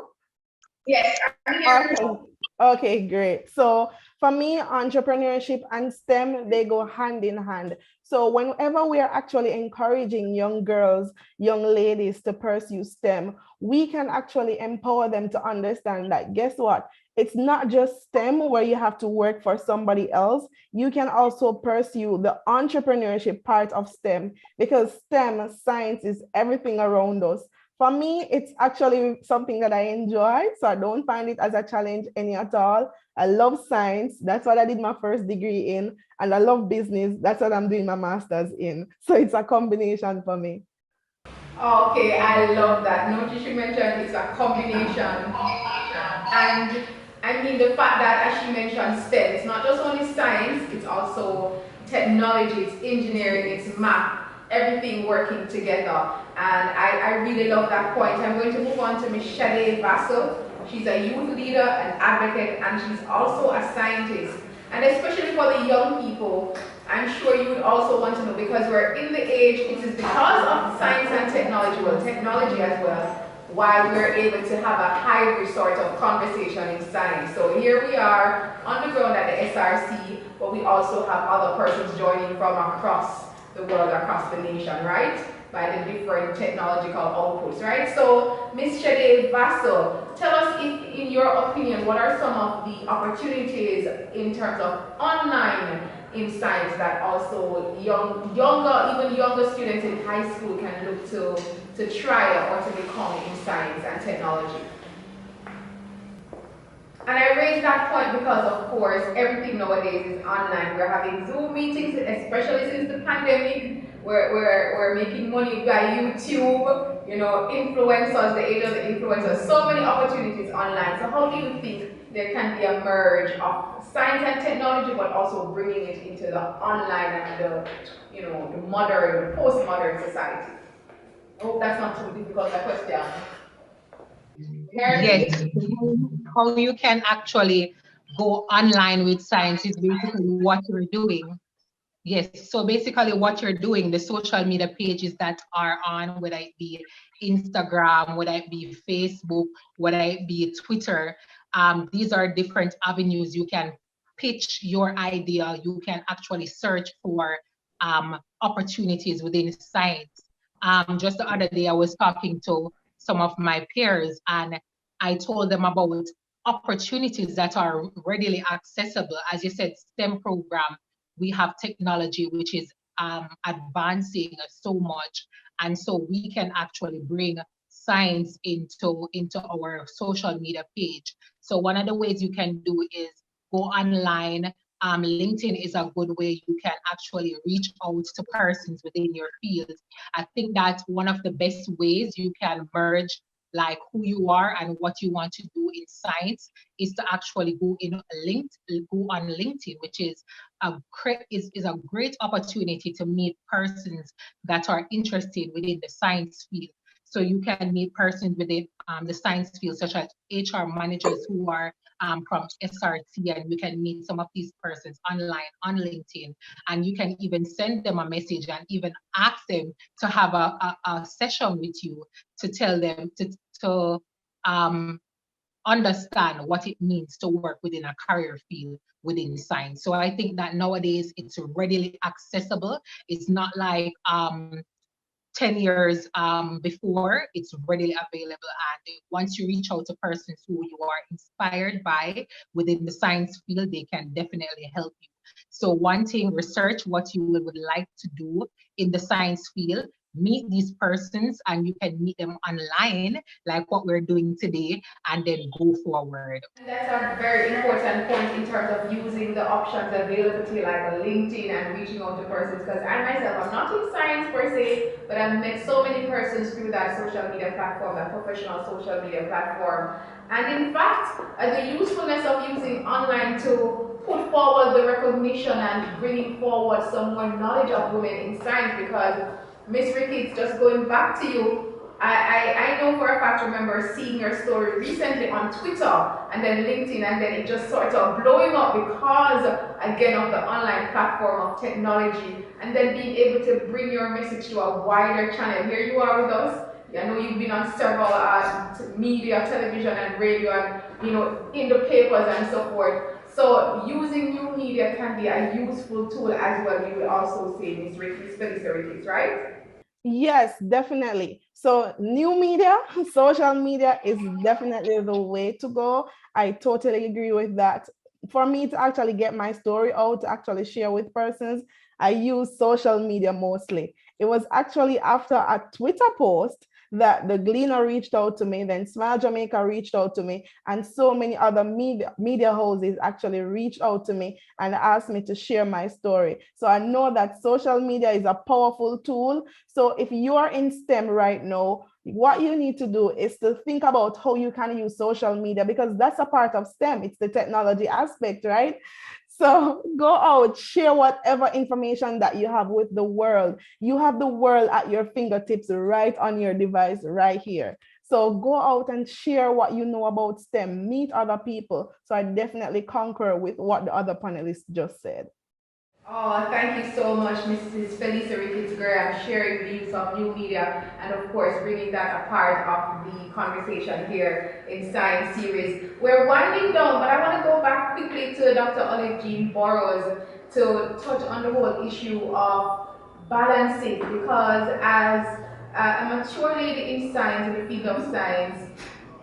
Yes, I'm here. Okay. Okay, great. So for me, entrepreneurship and STEM, they go hand in hand. So whenever we are actually encouraging young girls, young ladies to pursue STEM, we can actually empower them to understand that, guess what? It's not just STEM where you have to work for somebody else. You can also pursue the entrepreneurship part of STEM, because STEM, science, is everything around us. For me, it's actually something that I enjoy, so I don't find it as a challenge any at all. I love science. That's what I did my first degree in. And I love business. That's what I'm doing my master's in. So it's a combination for me. Okay, I love that. Notice you mentioned it's a combination. And I mean the fact that, as she mentioned, STEM, it's not just only science, it's also technology, it's engineering, it's math, everything working together. And I really love that point. I'm going to move on to Ms. Shade Vassell. She's a youth leader, an advocate, and she's also a scientist. And especially for the young people, I'm sure you would also want to know, because we're in the age, it is because of science and technology, well, technology as well, why we're able to have a hybrid sort of conversation in science. So here we are on the ground at the SRC, but we also have other persons joining from across the world, across the nation, right? By the different technological outputs, right? So, Ms. Shade Vassell, tell us, if, in your opinion, what are some of the opportunities in terms of online in science that also even younger students in high school can look to try or to become in science and technology? And I raise that point because, of course, everything nowadays is online. We're having Zoom meetings, especially since the pandemic. We're making money by YouTube, you know, influencers, the age of the influencers, so many opportunities online. So how do you think there can be a merge of science and technology, but also bringing it into the online and the, you know, the modern, the postmodern society? I hope that's not too difficult a question. Yes, how you can actually go online with science is basically what you're doing. Yes, so basically what you're doing, the social media pages that are on, whether it be Instagram, whether it be Facebook, whether it be Twitter, these are different avenues. You can pitch your idea, you can actually search for opportunities within science. Just the other day, I was talking to some of my peers and I told them about opportunities that are readily accessible. As you said, STEM program, we have technology which is advancing so much, and so we can actually bring science into our social media page. So one of the ways you can do is go online. LinkedIn is a good way you can actually reach out to persons within your field. I think that's one of the best ways you can merge like who you are and what you want to do in science is to actually go on LinkedIn, which is a great opportunity to meet persons that are interested within the science field. So you can meet persons within the science field, such as HR managers who are from SRT, and you can meet some of these persons online on LinkedIn, and you can even send them a message and even ask them to have a session with you to tell them to understand what it means to work within a career field within science. So I think that nowadays it's readily accessible. It's not like 10 years before. It's readily available, and once you reach out to persons who you are inspired by within the science field, they can definitely help you. So one thing, research what you would like to do in the science field, meet these persons, and you can meet them online, like what we're doing today, and then go forward. And that's a very important point in terms of using the options available to you, like a LinkedIn and reaching out to persons. Because I myself, I'm not in science per se, but I've met so many persons through that social media platform, that professional social media platform. And in fact, the usefulness of using online to put forward the recognition and bringing forward some more knowledge of women in science, because Miss Ricky, it's just going back to you. I know for a fact, remember seeing your story recently on Twitter and then LinkedIn, and then it just sort of blowing up because, again, of the online platform of technology, and then being able to bring your message to a wider channel. Here you are with us. I know you've been on several media, television and radio, and in the papers and so forth. So using new media can be a useful tool as well. You will also say, Ms. Ricky, Ricky, right? Yes, definitely. So new media, social media is definitely the way to go. I totally agree with that. For me to actually get my story out, to actually share with persons, I use social media mostly. It was actually after a Twitter post that the Gleaner reached out to me, then Smile Jamaica reached out to me, and so many other media houses actually reached out to me and asked me to share my story. So I know that social media is a powerful tool. So if you are in STEM right now, what you need to do is to think about how you can use social media, because that's a part of STEM. It's the technology aspect, right? So go out, share whatever information that you have with the world. You have the world at your fingertips right on your device right here. So go out and share what you know about STEM, meet other people. So I definitely concur with what the other panelists just said. Oh, thank you so much, Mrs. Felisa Ricketts-Graham, sharing the use of new media and, of course, bringing that a part of the conversation here in Science Series. We're winding down, but I want to go back quickly to Dr. Olive Jean Burrows to touch on the whole issue of balancing, because as a mature lady in science, in the field of science,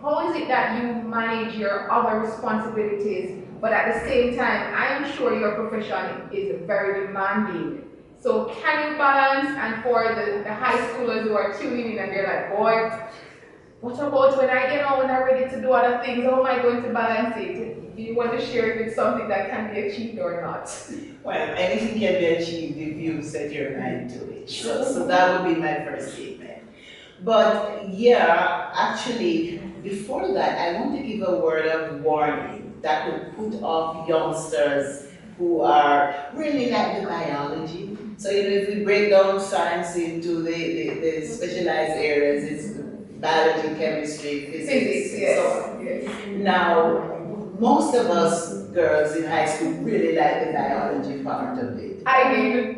how is it that you manage your other responsibilities, but at the same time, I am sure your profession is very demanding. So can you balance? And for the high schoolers who are tuning in and they're like, boy, what about when when I'm ready to do other things? How am I going to balance it? Do you want to share if it's something that can be achieved or not? Well, anything can be achieved if you set your mind to it. So that would be my first statement. But yeah, actually, before that, I want to give a word of warning that would put off youngsters who are really like the biology. So, if we break down science into the specialized areas, it's biology, chemistry, physics, and so on. Yes. Now, most of us girls in high school really like the biology part of it. I did.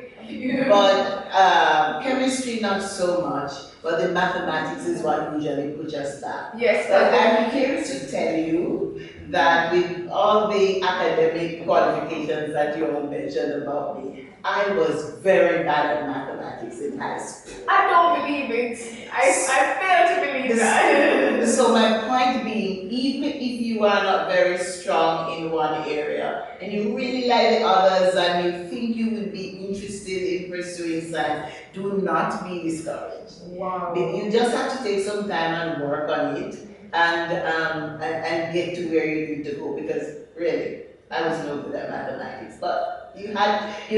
But chemistry not so much, but the mathematics is what usually puts us back. Yes, but I'm here to tell you that with all the academic qualifications that you all mentioned about me, I was very bad at mathematics in high school. I don't believe it. I fail to believe that. So my point being, even if you are not very strong in one area, and you really like the others, and you think you will be interested in pursuing science, do not be discouraged. Wow. You just have to take some time and work on it, and get to where you need to go, because really, I was no good at mathematics, but you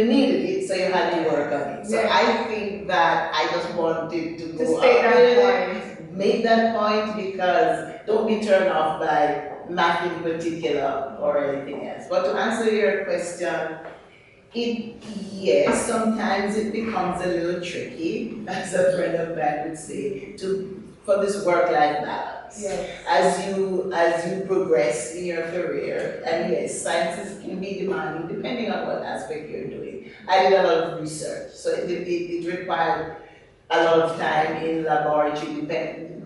needed it, so you had to work on it. So I think that I just wanted to go state out that there, point. make that point, because don't be turned off by math in particular or anything else. But to answer your question, yes, sometimes it becomes a little tricky, as a friend of mine would say, for this work-life balance. Yes. As you progress in your career, and yes, sciences can be demanding depending on what aspect you're doing. I did a lot of research, so it required a lot of time in laboratory,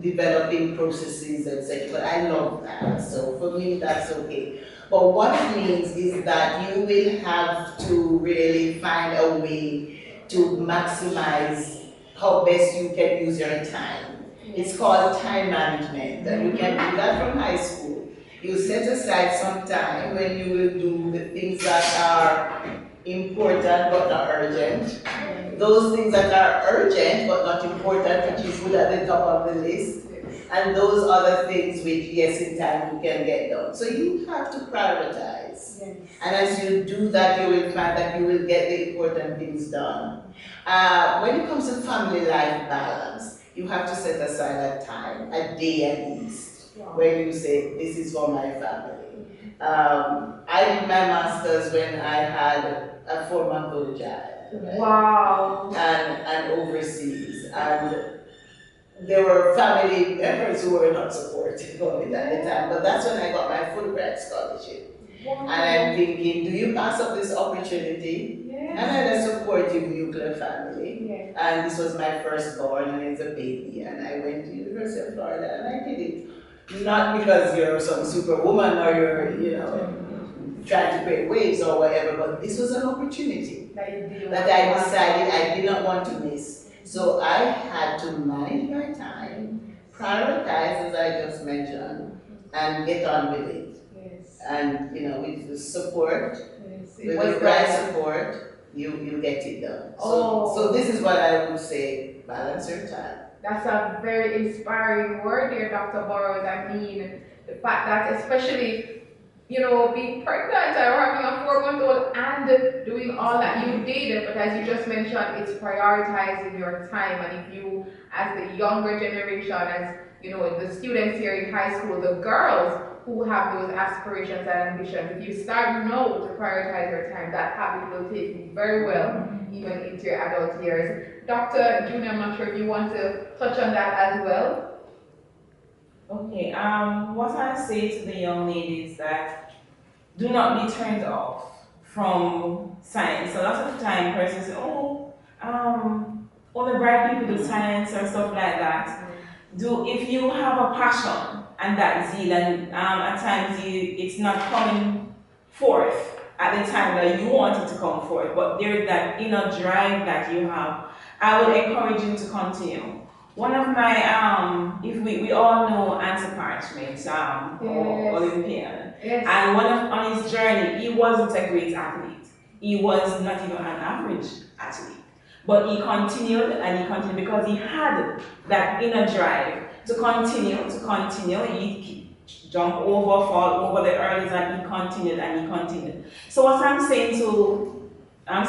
developing processes, etc. But I love that, so for me that's okay. But what it means is that you will have to really find a way to maximize how best you can use your time. It's called time management, and you can do that from high school. You set aside some time when you will do the things that are important but not urgent. those things that are urgent but not important, which is put at the top of the list, and those other things which, yes, in time you can get done. So you have to prioritize. Yes. And as you do that, you will find that you will get the important things done. When it comes to family life balance, you have to set aside a time, a day at least, when you say, this is for my family. I did my master's when I had a 4-month-old child. Right? Wow. And overseas. And there were family members who were not supportive of it at the time, but that's when I got my Fulbright scholarship. Wow. And I'm thinking, do you pass up this opportunity? Yes. And I had a supportive nuclear family. Yes. And this was my firstborn, and it's a baby. And I went to University of Florida, and I did it. Not because you're some superwoman or you're, trying to create waves or whatever, but this was an opportunity that I decided I did not want to miss. So I had to manage my time, prioritize, as I just mentioned, and get on with it. Yes. And with the support, yes. With the right support, you get it done. So this is what I would say, balance your time. That's a very inspiring word here, Dr. Burrows. I mean, the fact that especially, being pregnant or having a 4-month-old and doing all that you did, but as you just mentioned, it's prioritizing your time. And if you, as the younger generation, as the students here in high school, the girls who have those aspirations and ambitions, if you start now to prioritize your time, that habit will take you very well, even into your adult years. Dr. Junior, I'm not sure if you want to touch on that as well. Okay, what I say to the young ladies is that do not be turned off from science. A lot of the time persons say, all the bright people do science or stuff like that. If you have a passion and that zeal, and at times it's not coming forth at the time that you want it to come forth, but there's that inner drive that you have, I would encourage you to continue. One of my, if we all know Anthony Parchment, Olympian, yes. And on his journey, he wasn't a great athlete. He was not even an average athlete. But he continued because he had that inner drive to continue. He jump over, fall over the hurdles, and he continued. So what I'm saying to I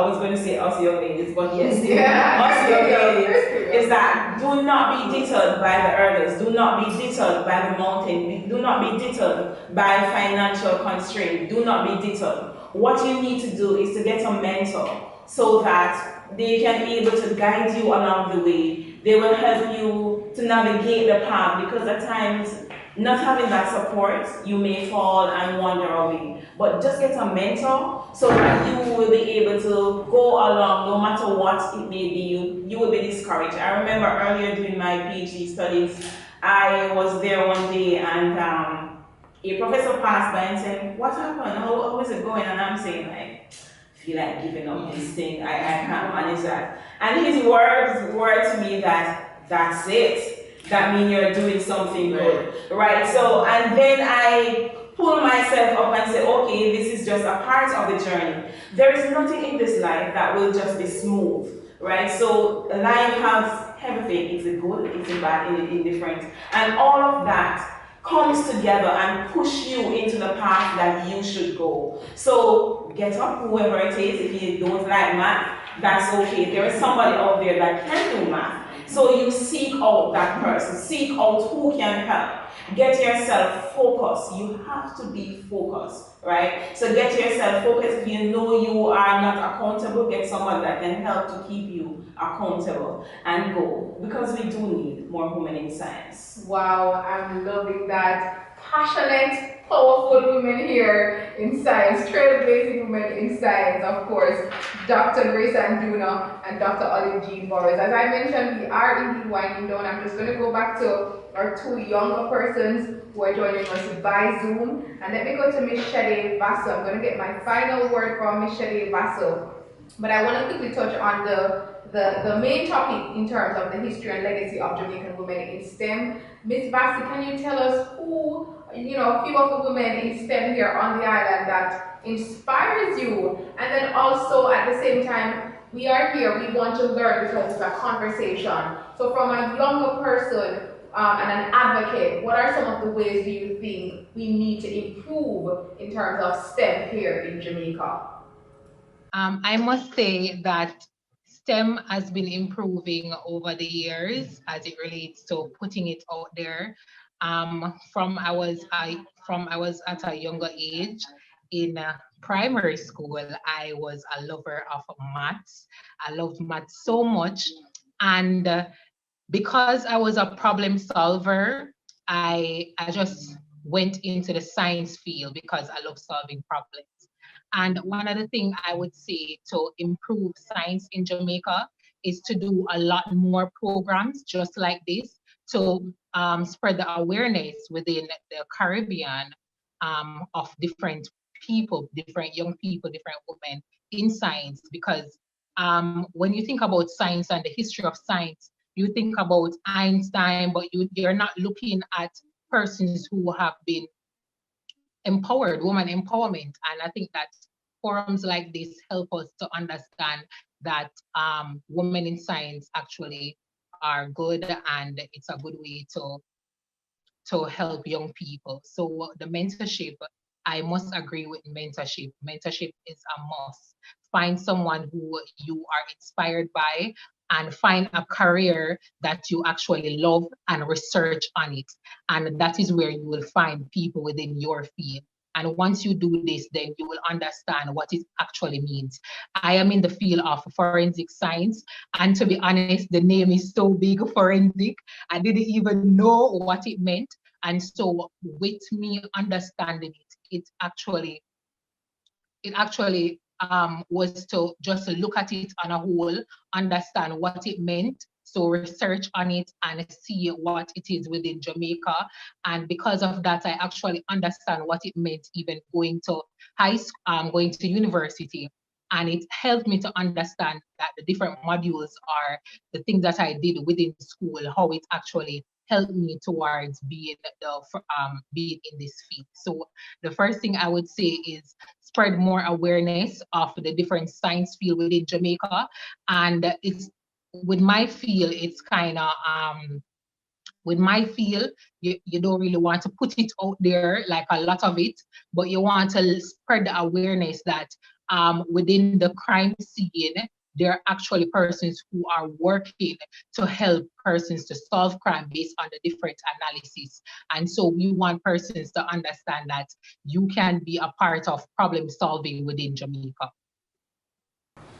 was going to say us young ladies, but yes, us young ladies, is that do not be deterred by the hurdles, do not be deterred by the mountain, do not be deterred by financial constraints, do not be deterred. What you need to do is to get a mentor so that they can be able to guide you along the way. They will help you to navigate the path, because at times, not having that support, you may fall and wander away. But just get a mentor so that you will be able to go along no matter what it may be. You will be discouraged. I remember earlier doing my PhD studies, I was there one day and a professor passed by and said, "What happened? How is it going?" And I'm saying, I feel like giving up this thing. I can't manage that. And his words were to me that's it. That means you're doing something good, right? So, and then I pull myself up and say, okay, this is just a part of the journey. There is nothing in this life that will just be smooth, right? So, life has everything. It's a good, it's a bad, it's indifferent. And all of that comes together and push you into the path that you should go. So, get up, whoever it is. If you don't like math, that's okay. There is somebody out there that can do math. So you seek out that person, seek out who can help. Get yourself focused. You have to be focused, right? So get yourself focused. If you know you are not accountable, get someone that can help to keep you accountable and go. Because we do need more women in science. Wow, I'm loving that. Passionate, powerful women here in science, trailblazing women in science, of course, Dr. Grace Anduna and Dr. Olive Jean Burrows. As I mentioned, we are indeed winding down. I'm just going to go back to our two younger persons who are joining us by Zoom. And let me go to Ms. Shade Vasso. I'm going to get my final word from Ms. Shade Vasso. But I want to quickly touch on the main topic in terms of the history and legacy of Jamaican women in STEM. Ms. Vasso, can you tell us who, a few of the women in STEM here on the island that inspires you, and then also at the same time, We are here, we want to learn because it's a conversation. So from a younger person and an advocate, what are some of the ways do you think we need to improve in terms of STEM here in Jamaica? I must say that STEM has been improving over the years as it relates to putting it out there. From I was at a younger age in primary school, I was a lover of maths. I loved maths so much, and because I was a problem solver, I just went into the science field because I love solving problems. And one of the things I would say to improve science in Jamaica is to do a lot more programs just like this to spread the awareness within the Caribbean of different people, different young people, different women in science. Because when you think about science and the history of science, you think about Einstein, but you're not looking at persons who have been empowered, woman empowerment. And I think that forums like this help us to understand that women in science actually are good, and it's a good way to help young people. So the mentorship, I must agree with mentorship. Mentorship is a must. Find someone who you are inspired by and find a career that you actually love and research on it. And that is where you will find people within your field. And once you do this, then you will understand what it actually means. I am in the field of forensic science. And to be honest, the name is so big, forensic. I didn't even know what it meant. And so with me understanding it, it actually was to just look at it on a whole, understand what it meant, so research on it and see what it is within Jamaica. And because of that, I actually understand what it meant even going to high school, going to university. And it helped me to understand that the different modules are the things that I did within school, how it actually helped me towards being in this field. So the first thing I would say is spread more awareness of the different science field within Jamaica. And it's with my field, it's kind of with my field, you don't really want to put it out there like a lot of it, but you want to spread the awareness that within the crime scene, there are actually persons who are working to help persons to solve crime based on the different analysis. And so we want persons to understand that you can be a part of problem solving within Jamaica.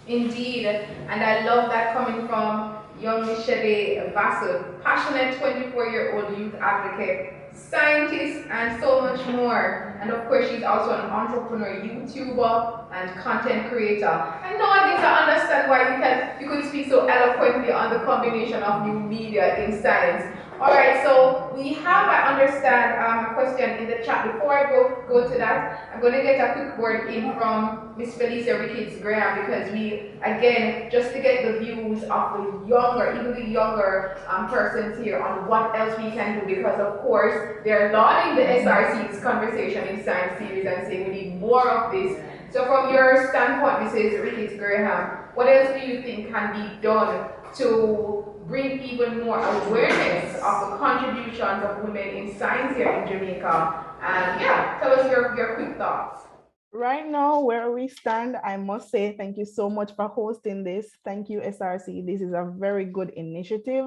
Indeed, and I love that coming from young Michelle Vassal, passionate 24-year-old youth advocate, scientist, and so much more. And of course, she's also an entrepreneur, YouTuber, and content creator. And nowadays, I understand why you could speak so eloquently on the combination of new media in science. All right, so we have, I understand, a question in the chat. Before I go to that, I'm going to get a quick word in from Miss Felicia Ricketts Graham, because we, again, just to get the views of the younger, even the younger persons here on what else we can do, because of course, they're lauding the SRC's conversation in science series and saying we need more of this. So from your standpoint, Mrs. Ricketts Graham, what else do you think can be done to bring even more awareness of the contributions of women in science here in Jamaica? And yeah, tell us your quick thoughts. Right now, where we stand, I must say thank you so much for hosting this. Thank you, SRC. This is a very good initiative.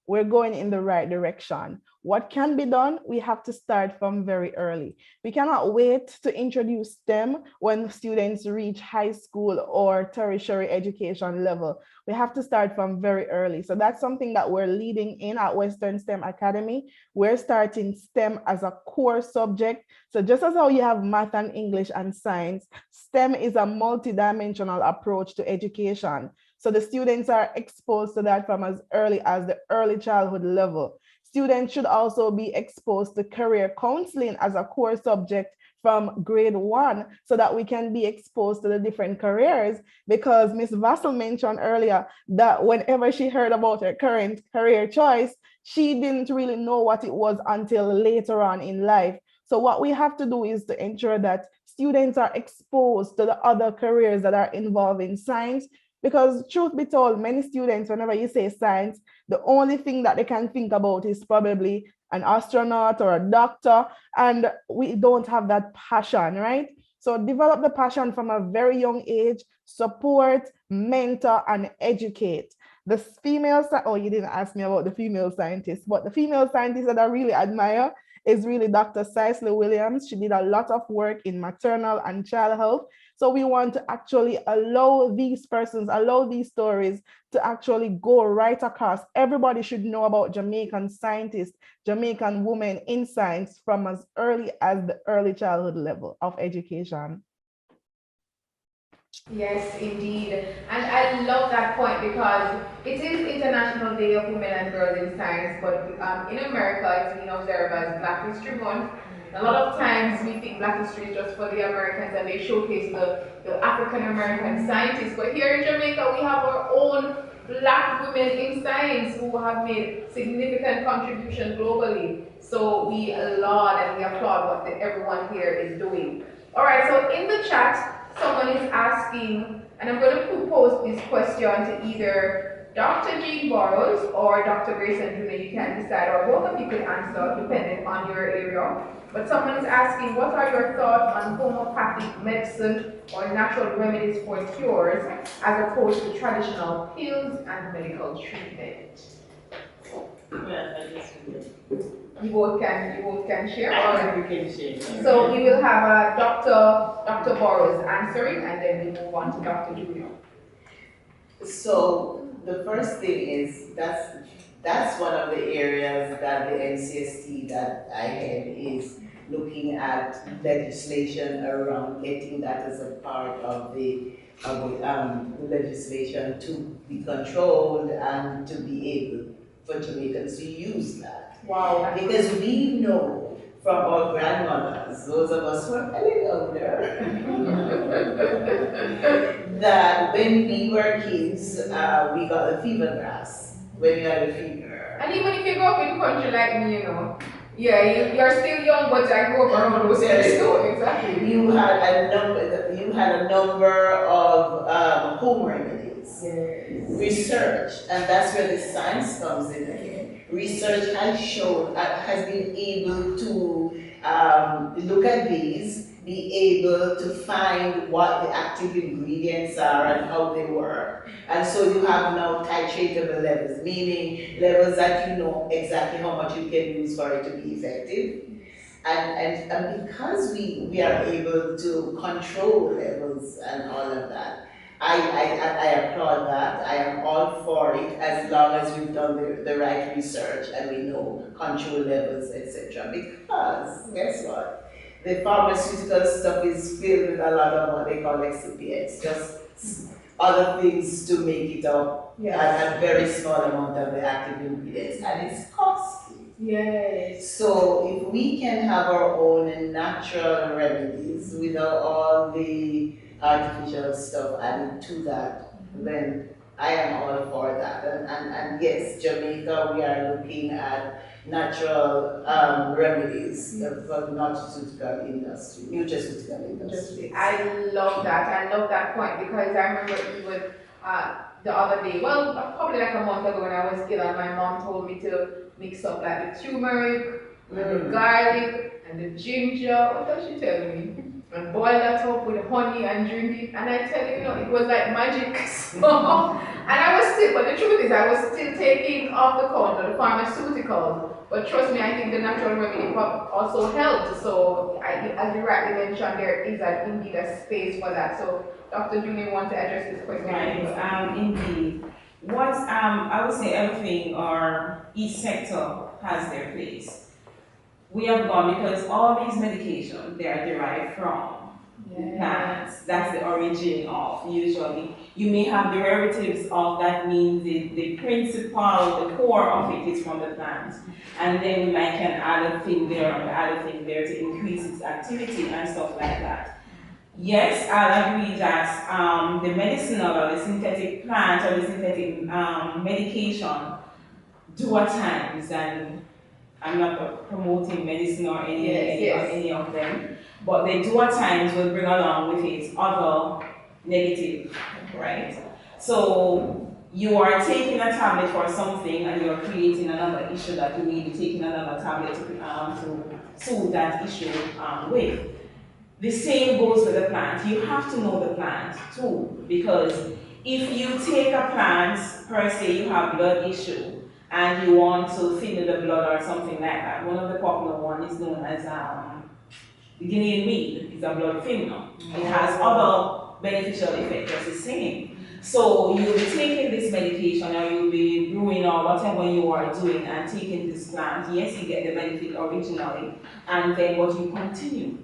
We're going in the right direction. What can be done? We have to start from very early. We cannot wait to introduce STEM when students reach high school or tertiary education level. We have to start from very early. So that's something that we're leading in at Western STEM Academy. We're starting STEM as a core subject. So just as how you have math and English and science, STEM is a multidimensional approach to education. So the students are exposed to that from as early as the early childhood level. Students should also be exposed to career counseling as a core subject from grade 1, so that we can be exposed to the different careers, because Ms. Vassal mentioned earlier that whenever she heard about her current career choice, she didn't really know what it was until later on in life. So what we have to do is to ensure that students are exposed to the other careers that are involved in science. Because truth be told, many students, whenever you say science, the only thing that they can think about is probably an astronaut or a doctor, and we don't have that passion, right? So develop the passion from a very young age, support, mentor, and educate. The female, oh, you didn't ask me about the female scientists, but the female scientist that I really admire is really Dr. Cicely Williams. She did a lot of work in maternal and child health. So we want to actually allow these persons, allow these stories to actually go right across. Everybody should know about Jamaican scientists, Jamaican women in science from as early as the early childhood level of education. Yes, indeed. And I love that point because it is International Day of Women and Girls in Science, but in America it's been observed as Black History Month. A lot of times we think Black history is just for the Americans and they showcase the African American scientists, but here in Jamaica we have our own Black women in science who have made significant contributions globally. So we laud and we applaud what everyone here is doing. All right, so in the chat, someone is asking, and I'm going to pose this question to either Dr. Jean Burrows or Dr. Grayson Jr. You can decide, or both of you could answer depending on your area. But someone is asking, what are your thoughts on homeopathic medicine or natural remedies for cures as opposed to traditional pills and medical treatment? You both can share. Or we can share. So we will have Dr. Burrows answering, and then we move on to Dr. Junior. So the first thing is that's one of the areas that the NCST that I head is looking at legislation around getting that as a part of the legislation to be controlled and to be able for Jamaicans to use that. Wow. Because we know from our grandmothers, those of us who are a little older, that when we were kids, we got the fever grass when you had a fever. And even if you grow up in the country like me, yeah, you're still young, but I grew up around those areas too. Exactly. You had a number of home remedies. Yes. Research, and that's where the science comes in again. Research has shown, has been able to look at these, be able to find what the active ingredients are and how they work. And so you have now titratable levels, meaning levels that you know exactly how much you can use for it to be effective. And because we are able to control levels and all of that, I applaud that. I am all for it as long as we've done the right research and we know control levels, etc. Because guess what? The pharmaceutical stuff is filled with a lot of what they call excipients, just other things to make it up, and a very small amount of the active ingredients, and it's costly. Yes. So if we can have our own natural remedies without all the artificial stuff added to that, then I am all for that. And yes, Jamaica, we are looking at natural remedies for nutraceutical industry. I love that. I love that point because I remember even the other day, well, probably like a month ago when I was ill, and my mom told me to mix up like the turmeric, the garlic, and the ginger. What does she tell me? And boil that up with honey and drink it. And I tell you, it was like magic. And I was still, but the truth is, I was still taking off the counter the pharmaceuticals. But trust me, I think the natural remedy also helped. So, as you rightly mentioned, there is indeed a space for that. So, Dr. Junior, want to address this question? Right, indeed. What I would say everything or each sector has their place. We have gone because all these medications, they are derived from plants. That's the origin of, usually. You may have derivatives of that, means the principal, the core of it is from the plant. And then we might can add a thing there and add a thing there to increase its activity and stuff like that. Yes, I'll agree that the medicinal or the synthetic plant or the synthetic medication do at times, and I'm not promoting medicine or any of them, But they do at times will bring along with it other negative, right? So you are taking a tablet for something and you're creating another issue that you may be taking another tablet to soothe that issue with. The same goes with the plant. You have to know the plant too, because if you take a plant, per se, you have blood issue, and you want to thin the blood or something like that. One of the popular ones is known as the Guinean weed. It's a blood thinner. It has other beneficial effects just the same. So you'll be taking this medication or you'll be brewing or whatever you are doing and taking this plant. Yes, you get the benefit originally, and then what you continue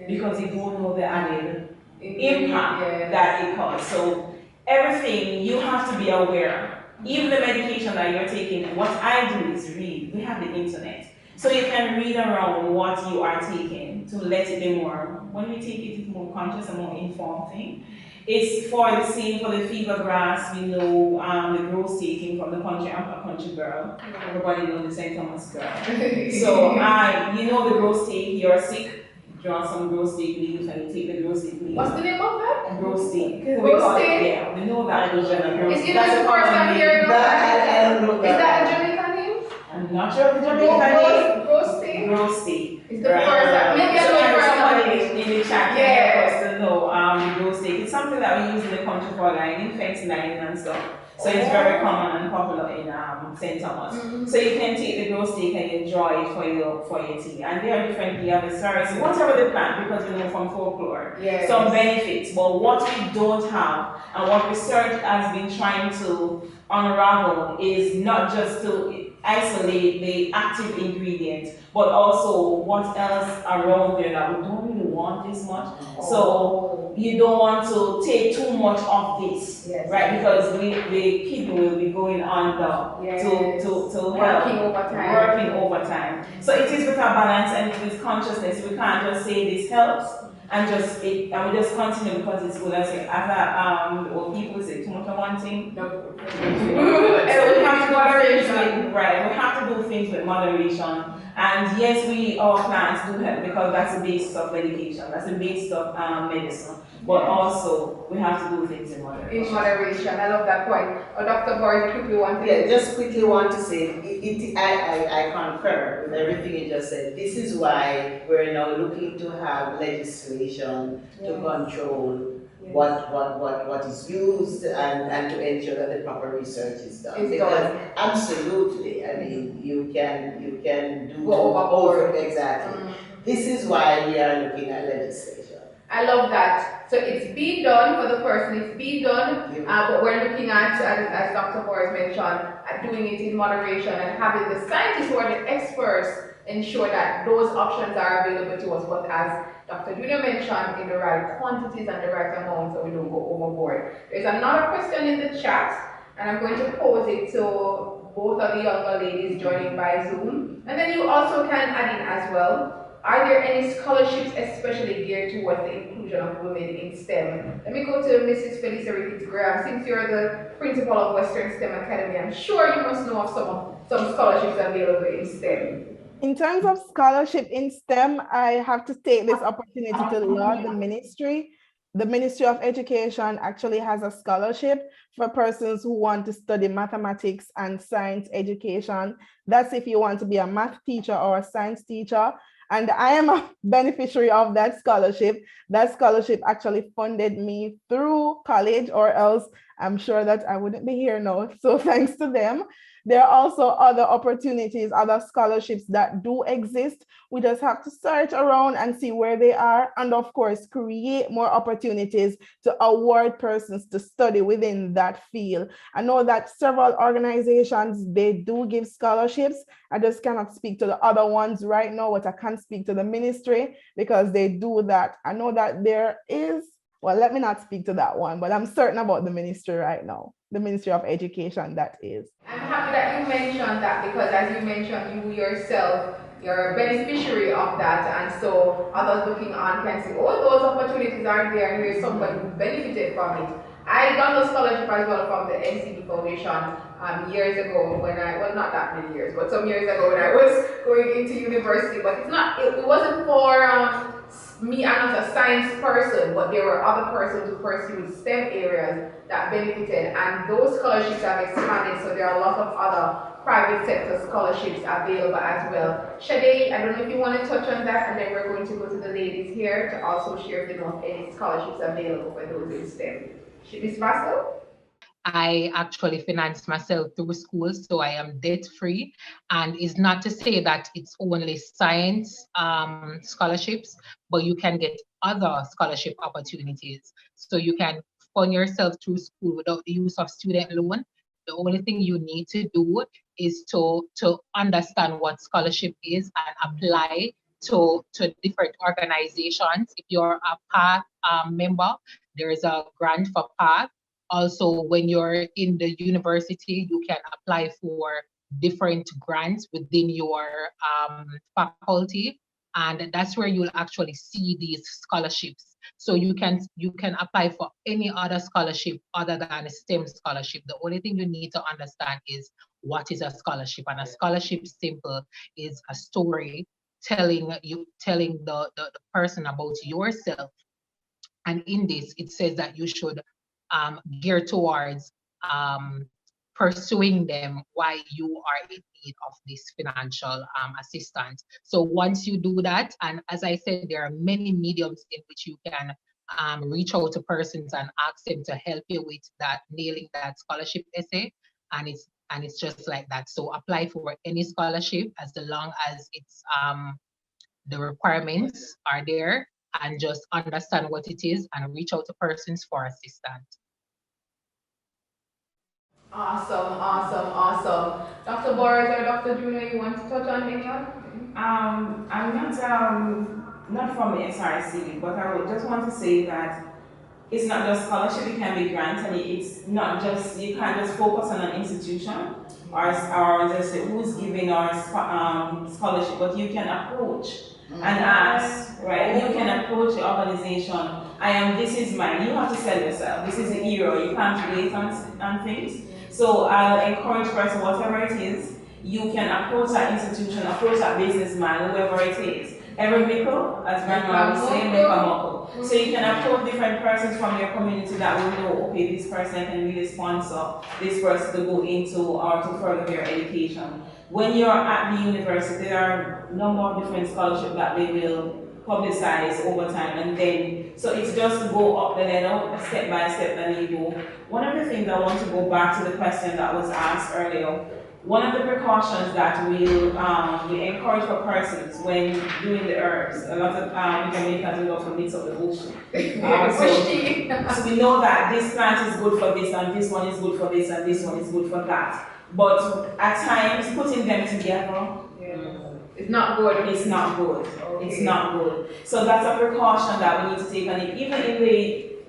because you don't know the added impact that it causes. So everything you have to be aware. Even the medication that you're taking, what I do is read. We have the internet. So you can read around what you are taking to let it be more, when we take it, it's more conscious and more informed thing. It's for the same for the fever grass, we know the growth taking from the country. I'm a country girl. Everybody knows the St. Thomas girl. So you know the growth take, you're sick, draw some growth steak leaves and you take the growth steak leaves. What's the name of that? Growth steak. Growth steak? Yeah, we know that version of growth steak. Is it the first time hearing of that? I don't know Is that a Jamaican name? I'm not sure if the Jamaican name. Growth steak? Growth steak. It's the first time. Maybe I know it somebody in the chat can help us to know the growth steak. It's something that we use in the country for lining, fence lining and stuff. So it's very common and popular in St. Thomas. So you can take the growth steak and enjoy it for your tea. And they are different. We have the sorry, whatever the plant, because we know from folklore, some benefits. But what we don't have and what research has been trying to unravel is not just to isolate the active ingredient, but also what else around there that we don't really want this much. So you don't want to take too much of this, right? Because the kidney will be going under to working over time. So it is with a balance and with consciousness. We can't just say this helps and we just continue because it's good. I say or people say too much of one thing. No. So we have to moderation, right? We have to do things with moderation. And yes, our plants do help because that's the basis of medication. That's the basis of medicine. But also, we have to do things in moderation. In moderation, I love that point. Dr. Boris, quickly want to just quickly want to say, I concur with everything you just said. This is why we're now looking to have legislation to control what is used and to ensure that the proper research is done. Because absolutely, I mean, you can do over exactly. This is why we are looking at legislation. I love that. So it's being done for the person, it's being done, but we're looking at, as Dr. Boris mentioned, at doing it in moderation and having the scientists who are the experts ensure that those options are available to us, but as Dr. Junior mentioned, in the right quantities and the right amount so we don't go overboard. There's another question in the chat, and I'm going to pose it to both of the younger ladies joining by Zoom, and then you also can add in as well. Are there any scholarships especially geared towards the inclusion of women in STEM? Let me go to Mrs. Felicia Ricketts-Graham. Since you're the principal of Western STEM Academy, I'm sure you must know of some scholarships available in STEM. In terms of scholarship in STEM, I have to take this opportunity to laud the ministry. The Ministry of Education actually has a scholarship for persons who want to study mathematics and science education. That's if you want to be a math teacher or a science teacher. And I am a beneficiary of that scholarship. That scholarship actually funded me through college, or else I'm sure that I wouldn't be here now. So thanks to them. There are also other opportunities, other scholarships that do exist. We just have to search around and see where they are. And of course, create more opportunities to award persons to study within that field. I know that several organizations, they do give scholarships. I just cannot speak to the other ones right now, but I can speak to the ministry because they do that. I know that there is, well, let me not speak to that one, but I'm certain about the ministry right now, the Ministry of Education, that is. I'm happy that you mentioned that because as you mentioned, you yourself, you're a beneficiary of that, and so others looking on can say, oh, those opportunities are there, and here's somebody who benefited from it. I got a scholarship as well from the NCD Foundation years ago when well, not that many years, but some years ago when I was going into university. But it wasn't for me. I'm not a science person, but there were other persons who pursued STEM areas that benefited, and those scholarships have expanded. So there are a lot of other private sector scholarships available as well. Shade, I don't know if you want to touch on that, and then we're going to go to the ladies here to also share if they know of any scholarships available for those in STEM. Miss Vassal? I actually finance myself through school, so I am debt free. And it's not to say that it's only science scholarships, but you can get other scholarship opportunities. So you can fund yourself through school without the use of student loan. The only thing you need to do is to understand what scholarship is and apply to different organizations. If you're a PATH member, there is a grant for PATH. Also, when you're in the university, you can apply for different grants within your faculty, and that's where you'll actually see these scholarships. So you can apply for any other scholarship other than a STEM scholarship. The only thing you need to understand is what is a scholarship, and a scholarship simple is a story telling the person about yourself. And in this, it says that you should gear towards pursuing them while you are in need of this financial assistance. So once you do that, and as I said, there are many mediums in which you can reach out to persons and ask them to help you with that, nailing that scholarship essay. And it's just like that. So apply for any scholarship as long as it's the requirements are there, and just understand what it is and reach out to persons for assistance. Awesome, awesome, awesome. Dr. Boris or Dr. Juno, you want to touch on any of? I'm not from the SRC, but I would just want to say that it's not just scholarship, it can be grants, and it's not just, you can't just focus on an institution or just who's giving our scholarship, but you can approach and ask, right? You can approach the organization. This is mine. You have to sell yourself. This is the era. You can't wait on things. So I'll encourage person, whatever it is, you can approach that institution, approach that businessman, whoever it is. Every mickle, as grandma would say, make a muckle. So you can approach different persons from your community that will know, okay, this person can really sponsor this person to go into or to further their education. When you're at the university, there are a number of different scholarships that they will publicize over time, and then, so it's just to go up the ladder step by step and you go. One of the things I want to go back to the question that was asked earlier, one of the precautions that we encourage for persons when doing the herbs, a lot of Jamaicans will often mix up the bush. So we know that this plant is good for this, and this one is good for this, and this one is good for that. But at times, putting them together, it's not good. It's not good. Okay. It's not good. So that's a precaution that we need to take. And even in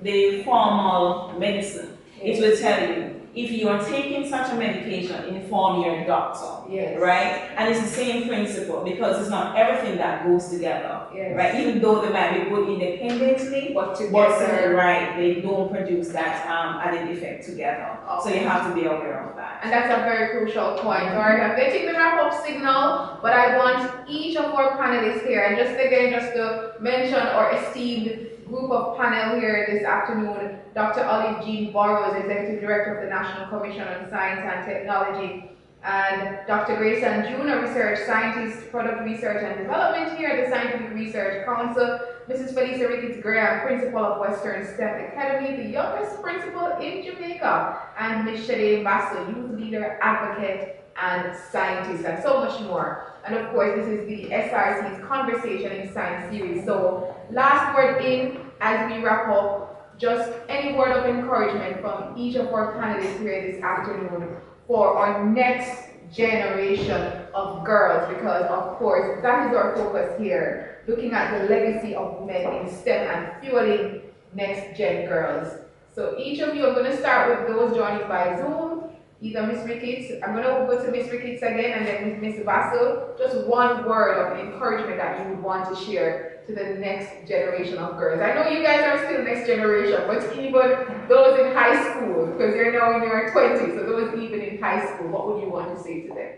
the formal medicine, it will tell you, if you are taking such a medication, inform your doctor, right? And it's the same principle, because it's not everything that goes together, right? Even though they might be good independently, but together, right, they don't produce that added effect together. So you have to be aware of that. And that's a very crucial point. All right, I'm getting the wrap-up signal, but I want each of our panelists here, and just again, just to mention our esteemed group of panel here this afternoon, Dr. Olive Jean Burrows, Executive Director of the National Commission on Science and Technology, and Dr. Grayson Juno, Research Scientist, Product Research and Development here at the Scientific Research Council, Mrs. Felicia Ricketts-Graham, Principal of Western STEM Academy, the youngest principal in Jamaica, and Ms. Shade Basso, Youth Leader, Advocate, and Scientist, and so much more. And of course, this is the SRC's Conversation in Science series. So last word in as we wrap up, just any word of encouragement from each of our panelists here this afternoon for our next generation of girls, because of course that is our focus here, looking at the legacy of women in STEM and fueling next gen girls. So each of you, I'm going to start with those joining by Zoom. either Miss Ricketts, I'm going to go to Miss Ricketts again, and then Miss Basso, just one word of encouragement that you would want to share to the next generation of girls. I know you guys are still next generation, but even those in high school, because you're now in your 20s, so those even in high school, what would you want to say to them?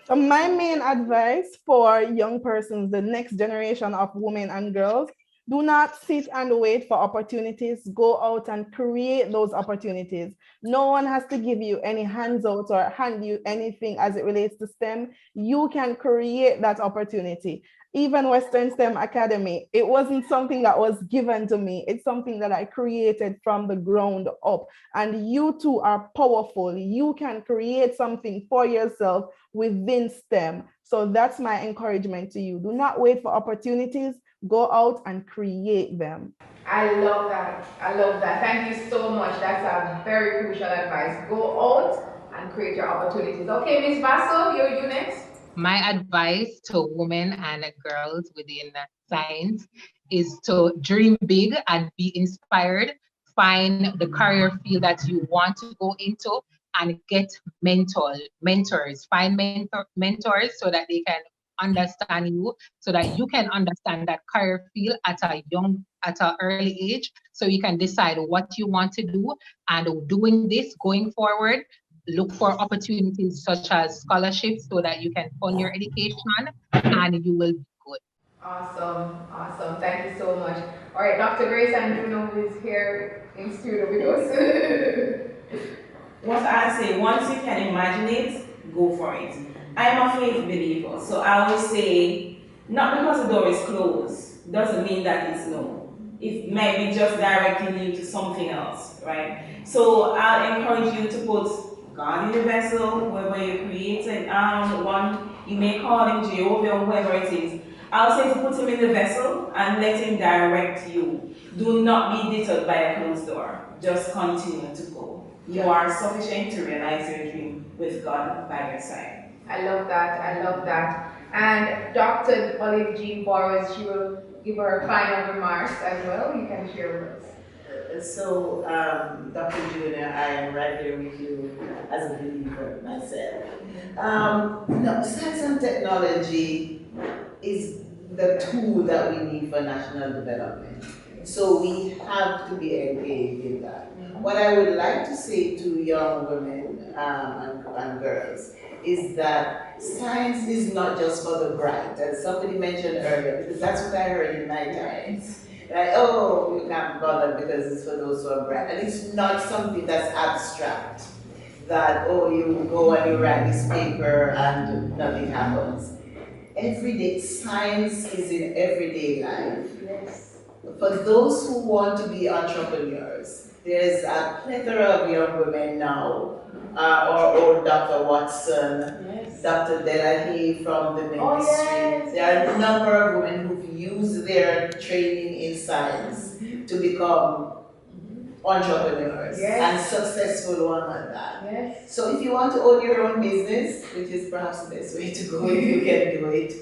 So my main advice for young persons, the next generation of women and girls, do not sit and wait for opportunities. Go out and create those opportunities. No one has to give you any handouts or hand you anything as it relates to STEM. You can create that opportunity. Even Western STEM Academy, it wasn't something that was given to me. It's something that I created from the ground up. And you too are powerful. You can create something for yourself within STEM. So that's my encouragement to you. Do not wait for opportunities. Go out and create them. I love that. I love that. Thank you so much. That's a very crucial advice. Go out and create your opportunities. Okay, Miss Basso, you next. My advice to women and girls within science is to dream big and be inspired. Find the career field that you want to go into and get mentors. Find mentors so that they can understand you, so that you can understand that career field at an early age, so you can decide what you want to do. And doing this going forward, look for opportunities such as scholarships so that you can fund your education and you will be good. Awesome, awesome. Thank you so much. All right, Dr. Grace Andruno, who is here in studio with us. What I say, once you can imagine it, go for it. I'm a faith believer, so I always say, not because the door is closed, doesn't mean that it's no. It might be just directing you to something else, right? So I'll encourage you to put God in the vessel, whoever you created, one, you may call him Jehovah or whoever it is. I'll say to put him in the vessel and let him direct you. Do not be deterred by a closed door. Just continue to go. You are sufficient to realize your dream with God by your side. I love that. I love that. And Dr. Olive Jean Boris, she will give her final remarks as well. You can share with us. So, Dr. Junior, I am right here with you as a believer myself. No, science and technology is the tool that we need for national development. So we have to be engaged in that. What I would like to say to young women and girls is that science is not just for the bright, as somebody mentioned earlier, because that's what I heard in my times. Like, oh, you can't bother because it's for those who are bright. And it's not something that's abstract, that, oh, you go and you write this paper and nothing happens. Everyday science is in everyday life. Yes. For those who want to be entrepreneurs, there's a plethora of young women now, or Dr. Watson, yes. Dr. Delahaye from the ministry. Oh, yes. There are a number of women who've used their training in science to become entrepreneurs, yes. And successful one at that. Yes. So if you want to own your own business, which is perhaps the best way to go if you can do it,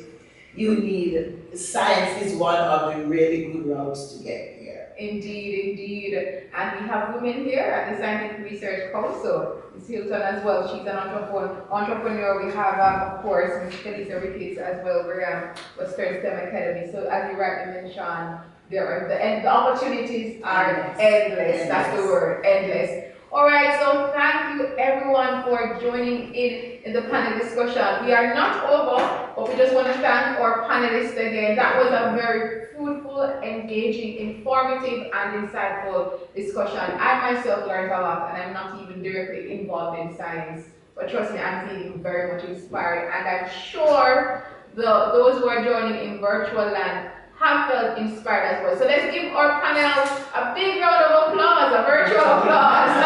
you need, science is one of the really good routes to get here. Indeed, indeed. And we have women here at the Scientific Research Council. Ms. Hilton as well, she's an entrepreneur. We have, of course, Ms. Felisa Ricketts as well. We're at Western STEM Academy. So as you rightly mentioned, there are the opportunities are endless. That's the word, endless. All right, so thank you everyone for joining in the panel discussion. We are not over, but we just want to thank our panelists again. That was a very fruitful, engaging, informative, and insightful discussion. I myself learned a lot, and I'm not even directly involved in science, but trust me, I'm feeling very much inspired, and I'm sure those who are joining in virtual land have felt inspired as well. So let's give our panel a big round of applause, a virtual applause.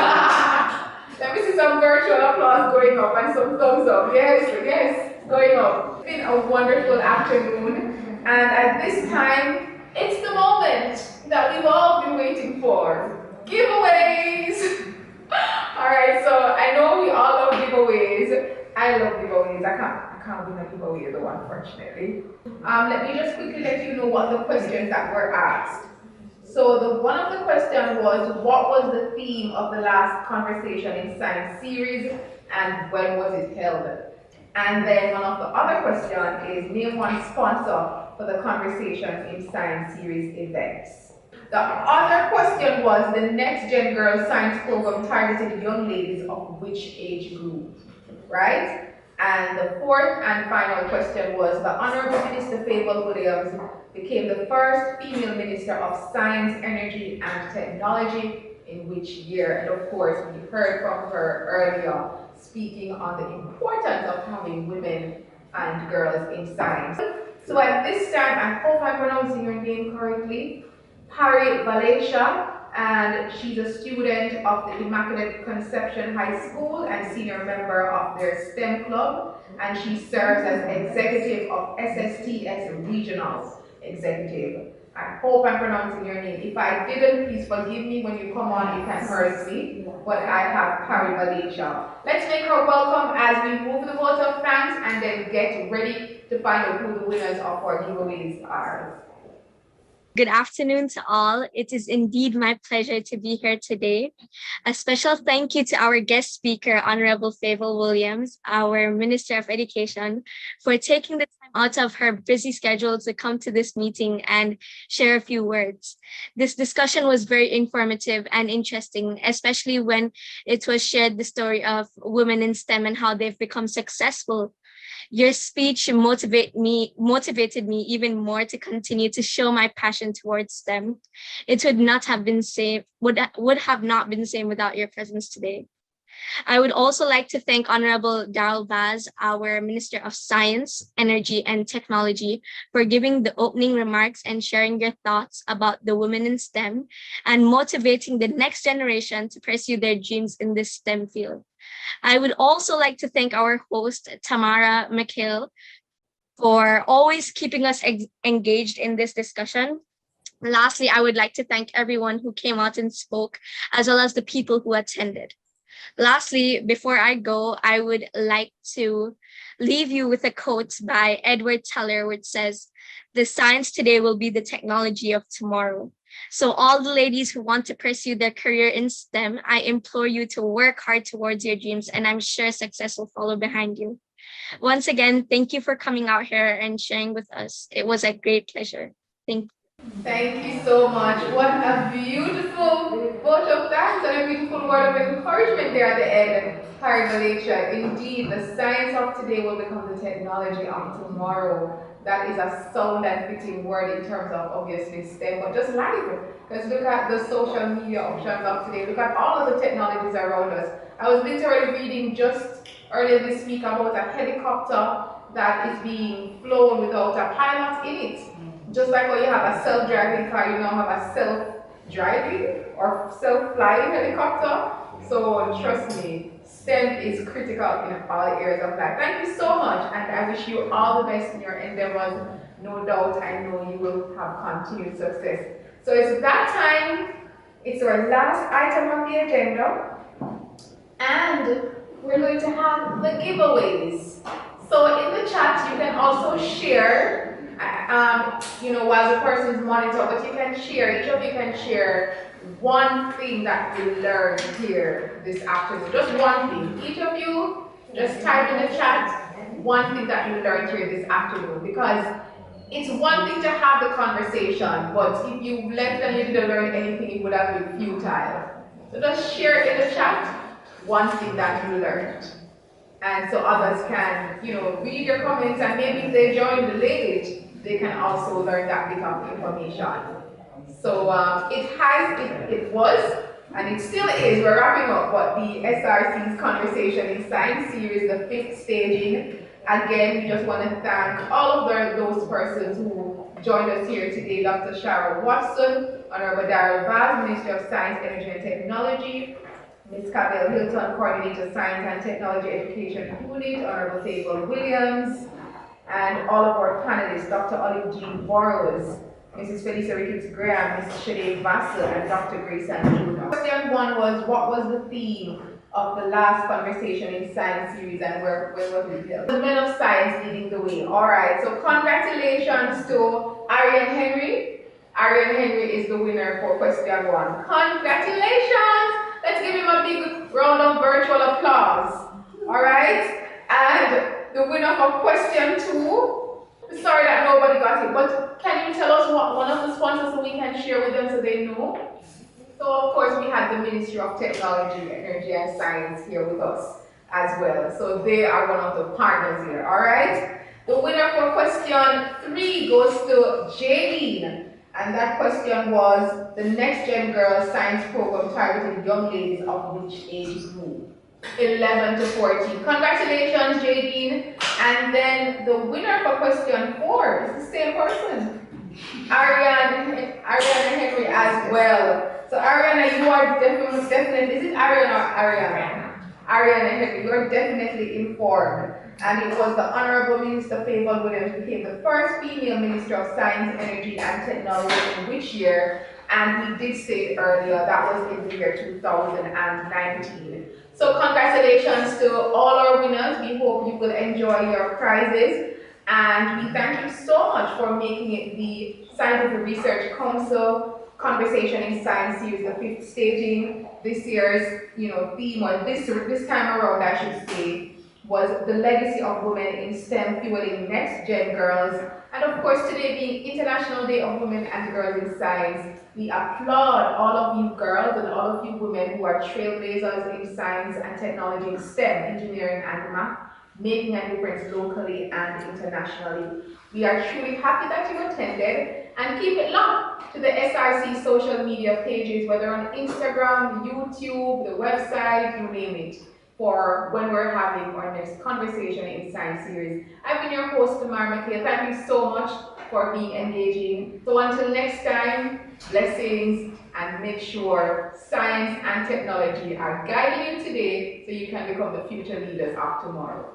Let me see some virtual applause going up and some thumbs up. Yes, yes, going up. It's been a wonderful afternoon, and at this time, it's the moment that we've all been waiting for. Giveaways! Alright, so I know we all love giveaways. I love giveaways. I can't win a giveaway though, unfortunately. Let me just quickly let you know what the questions that were asked. So one of the questions was, what was the theme of the last Conversation in Science series? and when was it held? And then one of the other questions is name one sponsor for the Conversations in Science series events. The other question was the Next Gen Girls Science Program targeted young ladies of which age group, right? And the fourth and final question was the Honorable Minister Fable Williams became the first female Minister of Science, Energy and Technology in which year? And of course, we heard from her earlier speaking on the importance of having women and girls in science. So at this time, I hope I'm pronouncing your name correctly, Pari Valesha, and she's a student of the Immaculate Conception High School and senior member of their STEM club, and she serves as executive of SSTS Regional Executive. I hope I'm pronouncing your name. If I didn't, please forgive me. When you come on, you can correct me. But I have Pari Valesha. Let's make her welcome as we move the vote of thanks and then get ready to find out who the winners of our giveaways are. Good afternoon to all. It is indeed my pleasure to be here today. A special thank you to our guest speaker, Honorable Fable Williams, our Minister of Education, for taking the time out of her busy schedule to come to this meeting and share a few words. This discussion was very informative and interesting, especially when it was shared the story of women in STEM and how they've become successful. Your speech motivated me even more to continue to show my passion towards STEM. It would not have been would have not been the same without your presence today. I would also like to thank Honorable Darrell Vaz, our Minister of Science, Energy and Technology, for giving the opening remarks and sharing your thoughts about the women in STEM and motivating the next generation to pursue their dreams in this STEM field. I would also like to thank our host, Tamara Mikhail, for always keeping us engaged in this discussion. Lastly, I would like to thank everyone who came out and spoke, as well as the people who attended. Lastly, before I go, I would like to leave you with a quote by Edward Teller, which says, "The science today will be the technology of tomorrow." So all the ladies who want to pursue their career in STEM, I implore you to work hard towards your dreams, and I'm sure success will follow behind you. Once again, thank you for coming out here and sharing with us. It was a great pleasure. Thank you. Thank you so much. What a beautiful vote of thanks and a beautiful word of encouragement there at the end, Harry Malaysia. Indeed, the science of today will become the technology of tomorrow. That is a sound and fitting word in terms of obviously STEM, but just life. Because look at the social media options of today. Look at all of the technologies around us. I was literally reading just earlier this week about a helicopter that is being flown without a pilot in it. Just like how you have a self-driving car, you now have a self-driving or self-flying helicopter. So trust me, STEM is critical in all areas of life. Thank you so much, and I wish you all the best in your endeavors. No doubt, I know you will have continued success. So it's that time. It's our last item on the agenda, and we're going to have the giveaways. So in the chat, you can also share. While the person's monitor, but you can share, each of you can share one thing that you learned here this afternoon. Just one thing. Each of you, just type in the chat one thing that you learned here this afternoon, because it's one thing to have the conversation, but if you left and you didn't learn anything, it would have been futile. So just share in the chat one thing that you learned. And so others can, read your comments, and maybe if they join the late, they can also learn that bit of information. So it was, and it still is, we're wrapping up, but the SRC's Conversation in Science series, the 5th staging. Again, we just want to thank all of those persons who joined us here today. Dr. Shara Watson, Honorable Darrell Vaz, Minister of Science, Energy and Technology, Ms. Cabell Hilton, Coordinator Science and Technology Education Unit, Honorable Fable Williams, and all of our panelists, Dr. Olive Jean Burrows, Mrs. Felicia Ricketts Graham, Mrs. Shade Vassell, and Dr. Grace Jr. Question one was, what was the theme of the last Conversation in Science series, and where was it held? The Men of Science leading the way. All right, so congratulations to Ariane Henry. Ariane Henry is the winner for question one. Congratulations! Let's give him a big round of virtual applause. All right? And the winner for question 2, sorry that nobody got it, but can you tell us what one of the sponsors so we can share with them so they know? So of course we had the Ministry of Technology, Energy and Science here with us as well. So they are one of the partners here, all right? The winner for question 3 goes to Jaylene. And that question was the Next Gen Girls Science Program targeting young ladies of which age group? 11 to 14. Congratulations, Jaylene. And then the winner for question 4 is the same person. Ariana Henry as well. So Ariana, you are definitely, is it Ariana or Ariana? Ariana Henry, you are definitely informed. And it was the Honorable Minister Favour Williams became the first female Minister of Science, Energy and Technology in which year? And we did say it earlier, that was in the year 2019. So congratulations to all our winners. We hope you will enjoy your prizes. And we thank you so much for making it the Scientific Research Council Conversation in Science Series, the 5th staging. This year's theme, or this time around I should say, was the legacy of women in STEM fueling next gen girls. And of course, today being International Day of Women and Girls in Science, we applaud all of you girls and all of you women who are trailblazers in science and technology, STEM, engineering and math, making a difference locally and internationally. We are truly happy that you attended, and keep it locked to the SRC social media pages, whether on Instagram, YouTube, the website, you name it, for when we're having our next Conversation in Science series. I've been your host, Tamara McHale. Thank you so much for being engaging. So until next time, blessings, and make sure science and technology are guiding you today so you can become the future leaders of tomorrow.